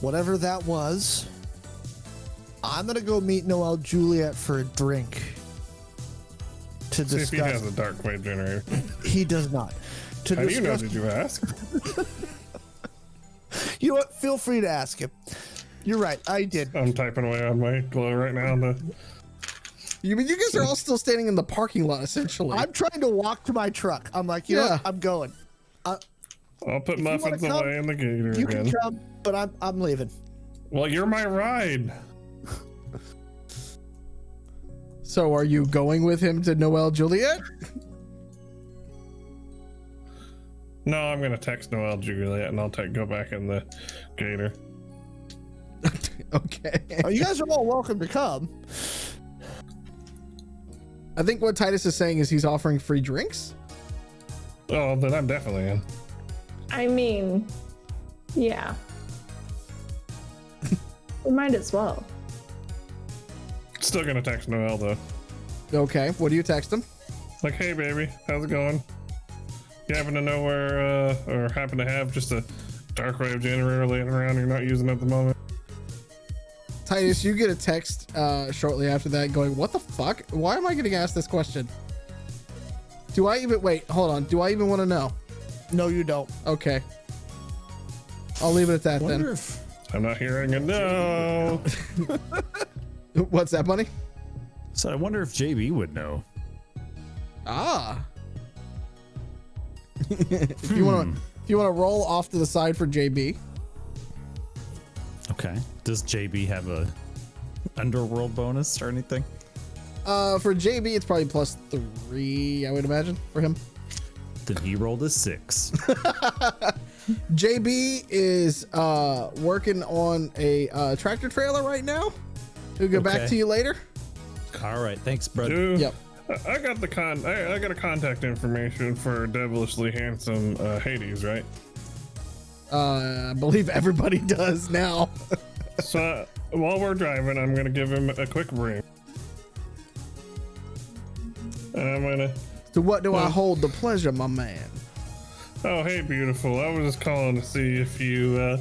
whatever that was, I'm gonna go meet Noel Juliet for a drink to See if he has discuss. a dark wave generator. He does not. To How do you know? discuss. Did you ask? You know what? Feel free to ask him. You're right. I did. I'm typing away on my glow right now. You guys are all still standing in the parking lot, essentially. I'm trying to walk to my truck. I'm like, you know what? I'm going. I'll put If you wanna muffins come, away in the gator You again. can come, but I'm leaving. Well, you're my ride. So are you going with him to Noel Juliet? No, I'm gonna text Noel Juliet and I'll go back in the gator. Okay. Oh, you guys are all welcome to come. I think what Titus is saying is he's offering free drinks. Oh, then I'm definitely in. I mean, yeah. We might as well. Still gonna text Noel though. Okay, what do you text him? Like, hey baby, how's it going? You happen to know where, or happen to have just a dark wave generator laying around you're not using at the moment? Titus, you get a text shortly after that going, what the fuck? Why am I getting asked this question? Do I even, wait, hold on. Do I even want to know? No, you don't. Okay. I'll leave it at that Wonder then. if I'm not hearing a no. What's that, buddy? so. I wonder if JB would know. Ah. If you want to roll off to the side for JB. Okay. Does JB have a underworld bonus or anything? For JB, it's probably +3, I would imagine, for him. Then he rolled a 6. JB is working on a tractor trailer right now. We'll get back Okay. to you later. All right. Thanks, brother. Dude, Yep. I got the I got a contact information for devilishly handsome Hades, right? I believe everybody does now. So while we're driving, I'm gonna give him a quick ring. And I'm gonna, So what do I hold the pleasure, my man? oh hey beautiful, I was just calling to see if you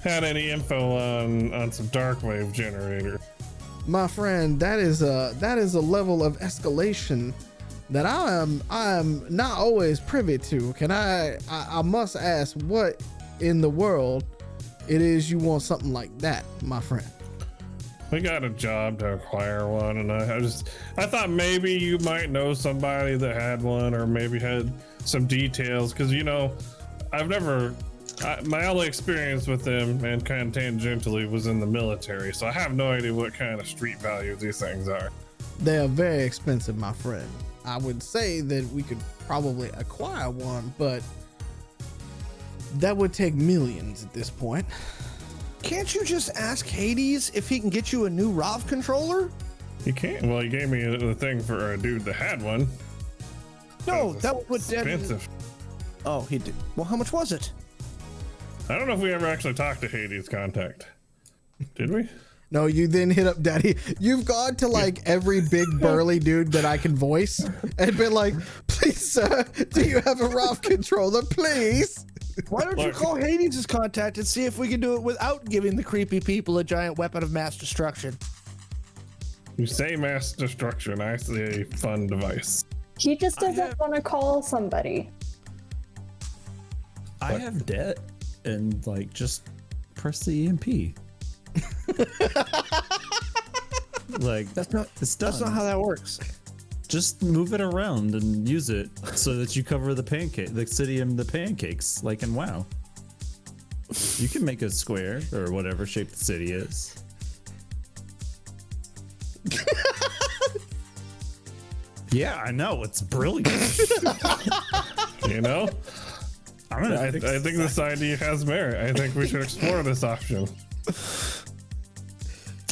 had any info on some dark wave generator. My friend, that is a level of escalation that I am not always privy to. Can I must ask what in the world it is you want something like that, my friend? We got a job to acquire one, and I thought maybe you might know somebody that had one, or maybe had some details, because my only experience with them, and kind of tangentially, was in the military, so I have no idea what kind of street value these things are. They are very expensive, my friend. I would say that we could probably acquire one, but that would take millions at this point. Can't you just ask Hades if he can get you a new ROV controller? You can't. Well, he gave me the thing for a dude that had one. No, It that was would. expensive. Oh, he did. Well, how much was it? I don't know if we ever actually talked to Hades' contact. Did we? No, you then hit up Daddy. You've gone to like every big burly dude that I can voice and been like, please, sir, do you have a ROV controller, please? Why don't you Look. call Hades' contact and see if we can do it without giving the creepy people a giant weapon of mass destruction? You say mass destruction, I say fun device. He just doesn't want to call somebody. I have debt, and like just press the EMP. Like That's not. it's done. That's not how that works. Just move it around and use it so that you cover the city and the pancakes, like in WoW. You can make a square or whatever shape the city is. Yeah, I know. It's brilliant. You know, I fix think this idea has merit. I think we should explore this option.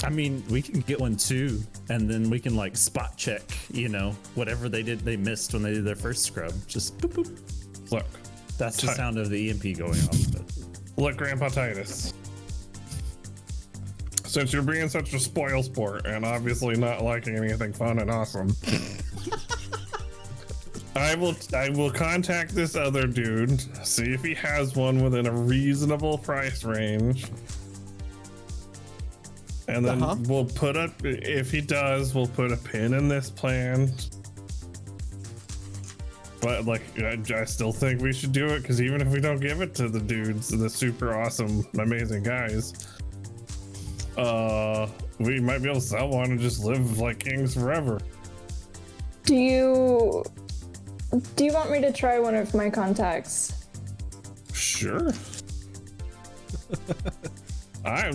I mean, we can get one too, and then we can like spot check, you know, whatever they missed when they did their first scrub. Just boop, boop. Look, That's the sound of the EMP going off. But look, Grandpa Titus. Since you're being such a spoil sport and obviously not liking anything fun and awesome, I will contact this other dude, see if he has one within a reasonable price range. And then we'll put up, if he does, we'll put a pin in this plan. But like, I still think we should do it, because even if we don't give it to the dudes, the super awesome, amazing guys, we might be able to sell one and just live like kings forever. Do you want me to try one of my contacts? Sure. I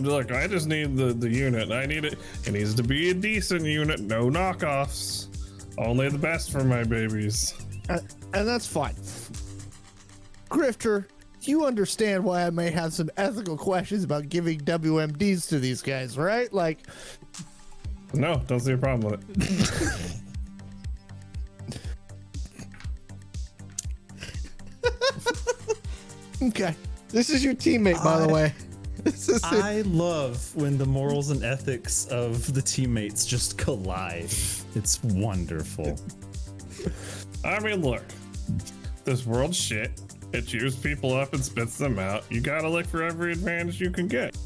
just need the unit. I need it. It needs to be a decent unit, no knockoffs. Only the best for my babies. And that's fine. Grifter, you understand why I may have some ethical questions about giving WMDs to these guys, right? Like, No, don't see a problem with it. okay. This is your teammate, by the way. This is it. I love when the morals and ethics of the teammates just collide. It's wonderful. I mean, look, this world's shit. It cheers people up and spits them out. You gotta look for every advantage you can get.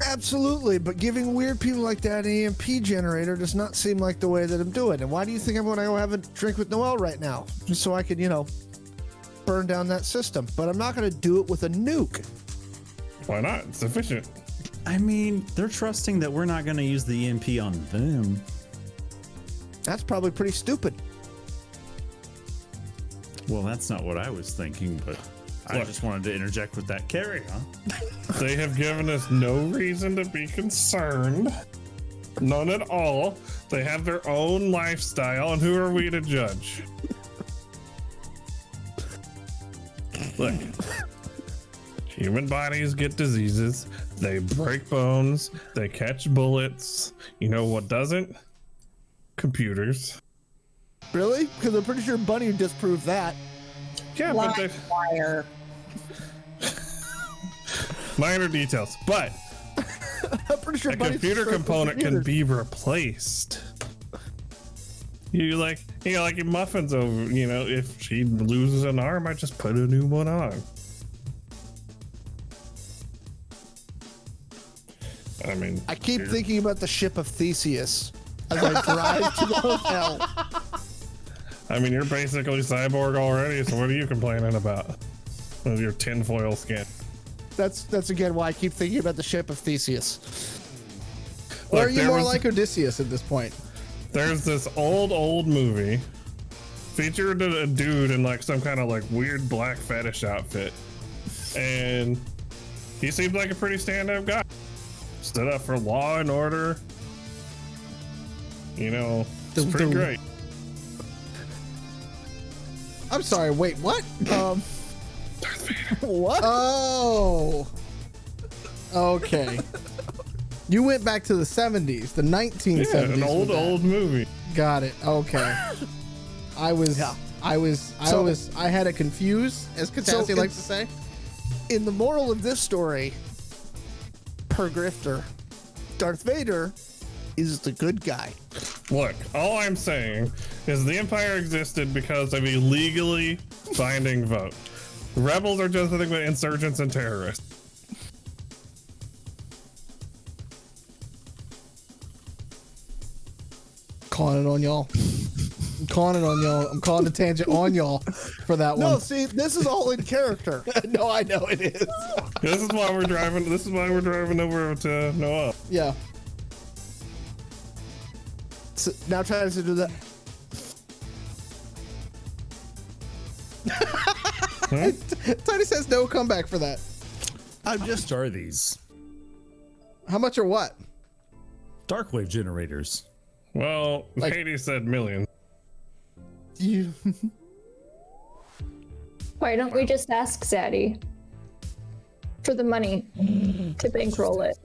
Absolutely, but giving weird people like that an EMP generator does not seem like the way that I'm doing. And why do you think I'm going to go have a drink with Noelle right now? Just so I could, burn down that system. But I'm not going to do it with a nuke. Why not? It's efficient. I mean, they're trusting that we're not going to use the EMP on them. That's probably pretty stupid. Well, that's not what I was thinking, but I Look. just wanted to interject with that. Carry on. They have given us no reason to be concerned. None at all. They have their own lifestyle, and who are we to judge? Look, human bodies get diseases, they break bones, they catch bullets. You know what doesn't? Computers. Really? Because I'm pretty sure Bunny disproved that. Yeah, but they Liar. minor details. But I'm pretty sure a Bunny computer disproved component can computers. be replaced. You like your Muffins over, if she loses an arm, I just put a new one on. I mean, I keep thinking about the ship of Theseus as I drive to the hotel. I mean, you're basically cyborg already, so what are you complaining about? With your tinfoil skin. That's again why I keep thinking about the ship of Theseus. Or Look, are you there more was- like Odysseus at this point? There's this old movie featured a dude in like some kind of like weird black fetish outfit, and he seemed like a pretty stand-up guy. Stood up for law and order. It's pretty great. I'm sorry, wait, what? What? Oh. Okay. You went back to the 70s, the 1970s. Yeah, an with that. old movie. Got it. Okay. I had it confused, as Catassie likes to say. In the moral of this story, per Grifter, Darth Vader is the good guy. Look, all I'm saying is the Empire existed because of a legally binding vote. The rebels are just nothing but insurgents and terrorists. Calling it on y'all. I'm calling it on y'all. I'm calling the tangent on y'all for that No, one. see, this is all in character. No, I know it is. This is why we're driving over to Noelle. Yeah. So now tries to do that. Titus has no comeback for that. I'm just are these How much or what? darkwave generators. Well, Like- Katie said millions. You. Why don't we just ask Zaddy for the money to bankroll it?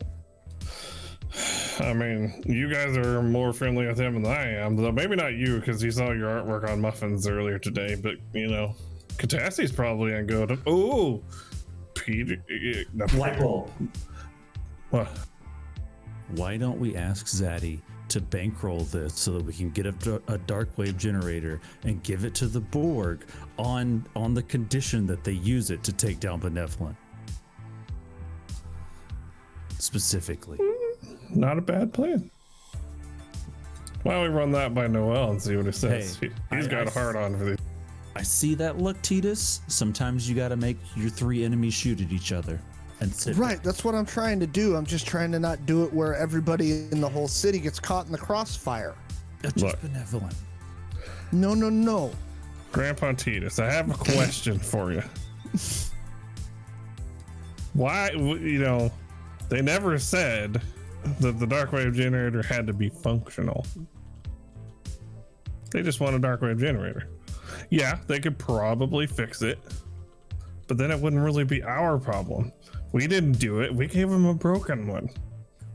I mean, you guys are more friendly with him than I am. Though maybe not you, because he saw your artwork on Muffins earlier today. But you know, Catassie's probably on good. Oh, Peter. Light bulb. What? Why don't we ask Zaddy to bankroll this so that we can get a darkwave generator and give it to the Borg on the condition that they use it to take down Benevolent? Specifically. Not a bad plan. Why don't we run that by Noel and see what he says? Hey, He's got a hard on for these. I see that look, Titus. Sometimes you got to make your three enemies shoot at each other and sit. Right, that's what I'm trying to do. I'm just trying to not do it where everybody in the whole city gets caught in the crossfire. Just Look. Benevolent. No. Grandpa Titus, I have a question for you. Why, you know, they never said that the darkwave generator had to be functional. They just want a darkwave generator. Yeah, they could probably fix it, but then it wouldn't really be our problem. We didn't do it. We gave them a broken one.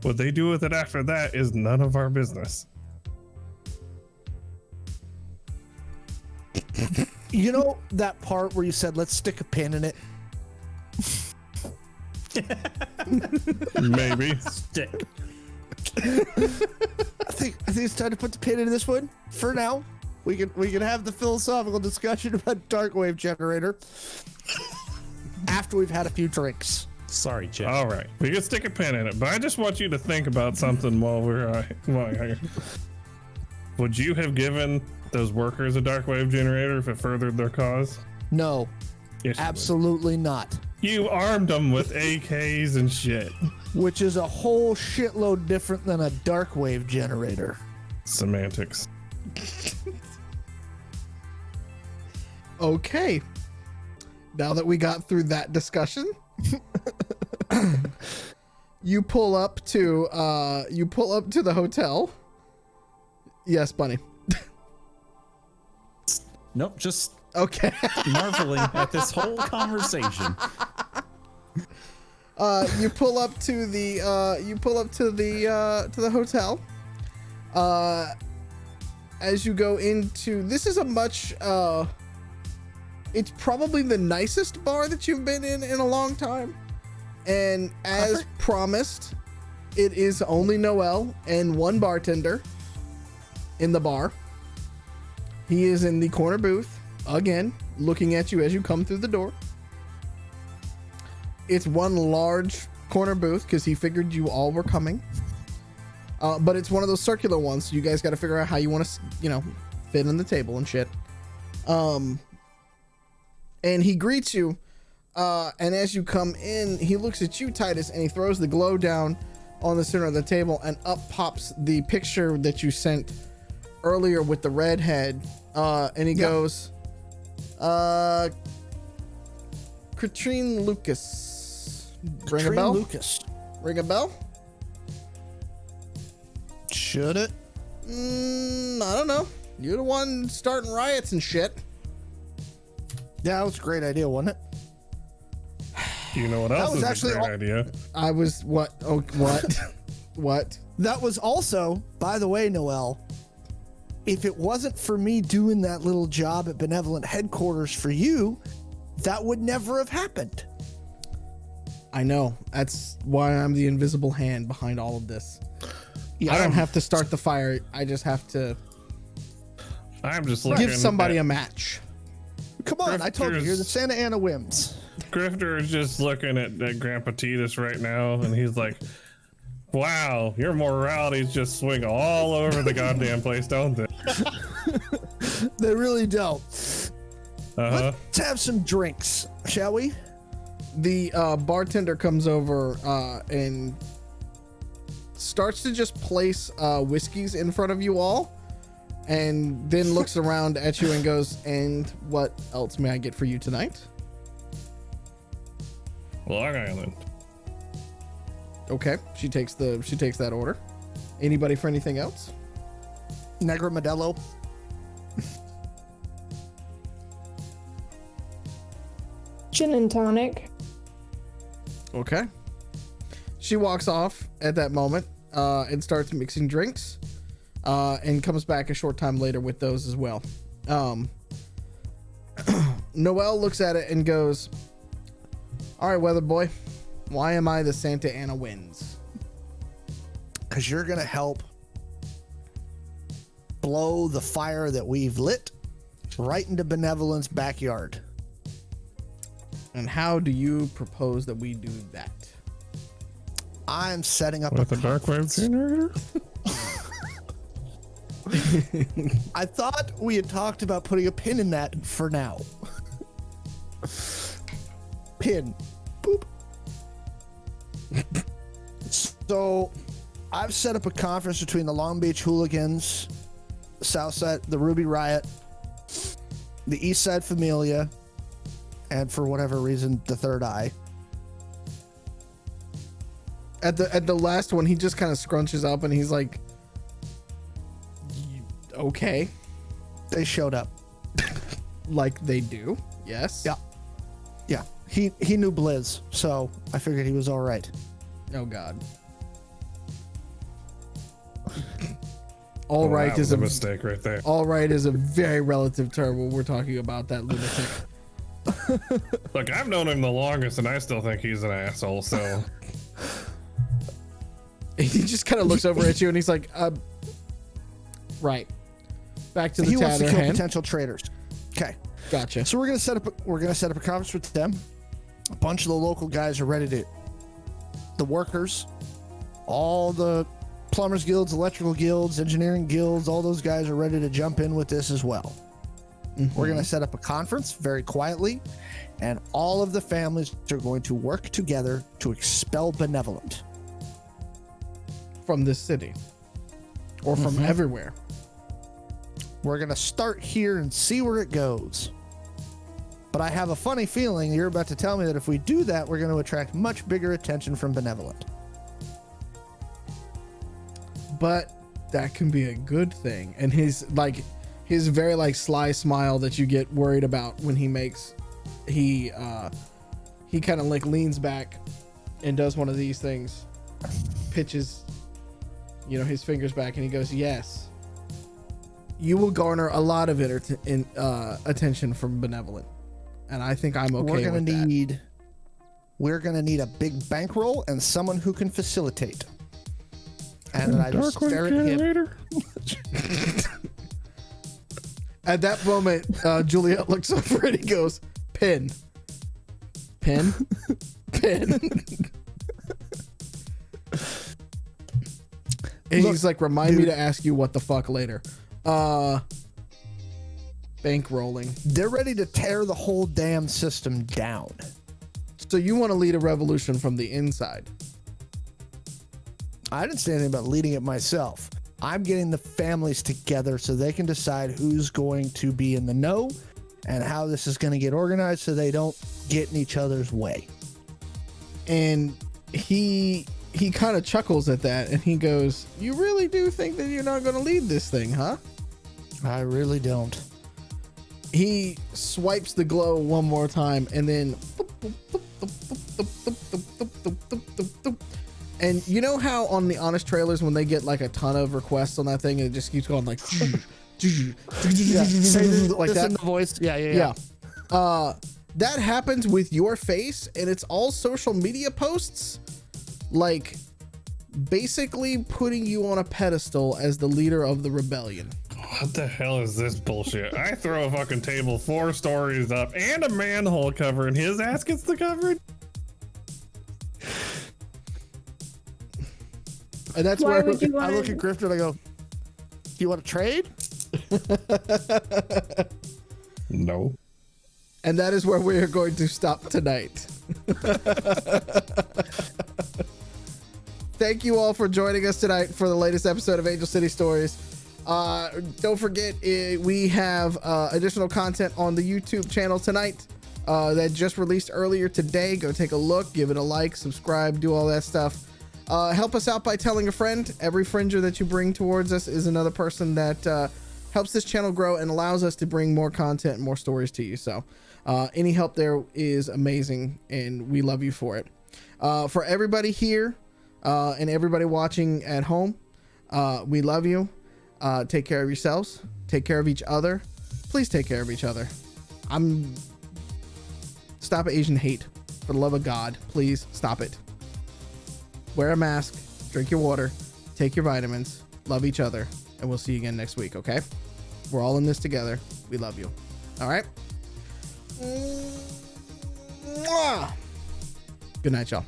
What they do with it after that is none of our business. You know that part where you said, let's stick a pin in it? Maybe. Stick. I think it's time to put the pin in this one for now. We can have the philosophical discussion about darkwave generator after we've had a few drinks. Sorry, Jeff. All right, we can stick a pin in it, but I just want you to think about something while we're here. Would you have given those workers a darkwave generator if it furthered their cause? No, Yes, you would. absolutely not. You armed them with AKs and shit. Which is a whole shitload different than a darkwave generator. Semantics. Okay. Now that we got through that discussion, you pull up to the hotel. Yes, Bunny. Nope, just Okay. marveling at this whole conversation. You pull up to the hotel. As you go into, this is a much it's probably the nicest bar that you've been in a long time. And as promised, it is only Noel and one bartender in the bar. He is in the corner booth, again, looking at you as you come through the door. It's one large corner booth because he figured you all were coming. But it's one of those circular ones, so you guys got to figure out how you want to, fit in the table and shit. And he greets you, and as you come in, he looks at you, Titus, and he throws the glow down on the center of the table, and up pops the picture that you sent earlier with the redhead, and he goes, Katrine Lucas. Ring a bell? Lucas. Ring a bell? Should it? I don't know. You're the one starting riots and shit. Yeah, that was a great idea, wasn't it? You know what else was is actually a great idea? I was what? Oh, what? What? That was also, by the way, Noel, if it wasn't for me doing that little job at Benevolent headquarters for you, that would never have happened. I know. That's why I'm the invisible hand behind all of this. Yeah, I don't have to start the fire. I just have to I'm just looking give somebody at, a match. Come on, I told you, Grifters. you're the Santa Ana Whims. Grifter is just looking at Grandpa Titus right now, and he's like, wow, your moralities just swing all over the goddamn place, don't they? They really don't. Uh-huh. Let's have some drinks, shall we? The bartender comes over and starts to just place whiskeys in front of you all, and then looks around at you and goes, and what else may I get for you tonight? Long Island. Okay, she takes that order. Anybody for anything else? Negra Modelo. Gin and tonic. Okay. She walks off at that moment and starts mixing drinks and comes back a short time later with those as well. Noelle looks at it and goes, all right, weather boy, why am I the Santa Ana winds? Because you're going to help blow the fire that we've lit right into Benevolent's backyard. And how do you propose that we do that? I'm setting up With a a dark wave conference. generator? I thought we had talked about putting a pin in that for now. Pin. Boop. So I've set up a conference between the Long Beach Hooligans, the South Side, the Ruby Riot, the East Side Familia, and for whatever reason, the Third Eye. At the last one, he just kind of scrunches up and he's like, okay. They showed up. Like they do. Yes. Yeah. Yeah. He knew Blizz, so I figured he was all right. Oh God. All Oh, right that is was a mistake right there. all right is a very relative term when we're talking about that lunatic. Look, I've known him the longest, and I still think he's an asshole. So He just kind of looks over at you and he's like, right. Back to the He wants to kill Tatterhand. potential traitors. Okay. Gotcha. So we're gonna set up a conference with them. A bunch of the local guys are ready to. The workers, all the plumbers guilds, electrical guilds, engineering guilds, all those guys are ready to jump in with this as well. We're gonna set up a conference very quietly, and all of the families are going to work together to expel Benevolent. From this city. Or from everywhere. We're gonna start here and see where it goes. But I have a funny feeling you're about to tell me that if we do that, we're going to attract much bigger attention from Benevolent. But that can be a good thing. And his very like sly smile that you get worried about when he makes, he kind of like leans back and does one of these things, pitches, his fingers back, and he goes, yes, you will garner a lot of attention from Benevolent. And I think I'm okay with that. We're gonna need a big bankroll and someone who can facilitate. And then I just stare at him. At that moment, Juliet looks over and he goes, pin. Pin? Pin. And he's like, remind me to ask you what the fuck later. Bankrolling. They're ready to tear the whole damn system down. So you want to lead a revolution from the inside? I didn't say anything about leading it myself. I'm getting the families together so they can decide who's going to be in the know and how this is going to get organized so they don't get in each other's way. And he kind of chuckles at that and he goes, you really do think that you're not going to lead this thing, huh? I really don't. He swipes the glow one more time and then and you know how on the Honest trailers when they get like a ton of requests on that thing and it just keeps going like Say this, like this that in the voice. Yeah. That happens with your face and it's all social media posts like basically putting you on a pedestal as the leader of the rebellion. What the hell is this bullshit? I throw a fucking table 4 stories up and a manhole cover and his ass gets the coverage? And that's Why where would you I want look at Grifter and I go, do you want to trade? No. and that is where we are going to stop tonight. Thank you all for joining us tonight for the latest episode of Angel City Stories. Don't forget, we have additional content on the YouTube channel tonight that just released earlier today. Go take a look, give it a like, subscribe, do all that stuff. Help us out by telling a friend. Every friender that you bring towards us is another person that helps this channel grow and allows us to bring more content and more stories to you. So any help there is amazing, and we love you for it. For everybody here and everybody watching at home, we love you. Take care of yourselves. Take care of each other. Please take care of each other. Stop Asian hate. For the love of God, please stop it. Wear a mask, drink your water, take your vitamins, love each other, and we'll see you again next week, okay? We're all in this together. We love you. All right? Mwah! Good night, y'all.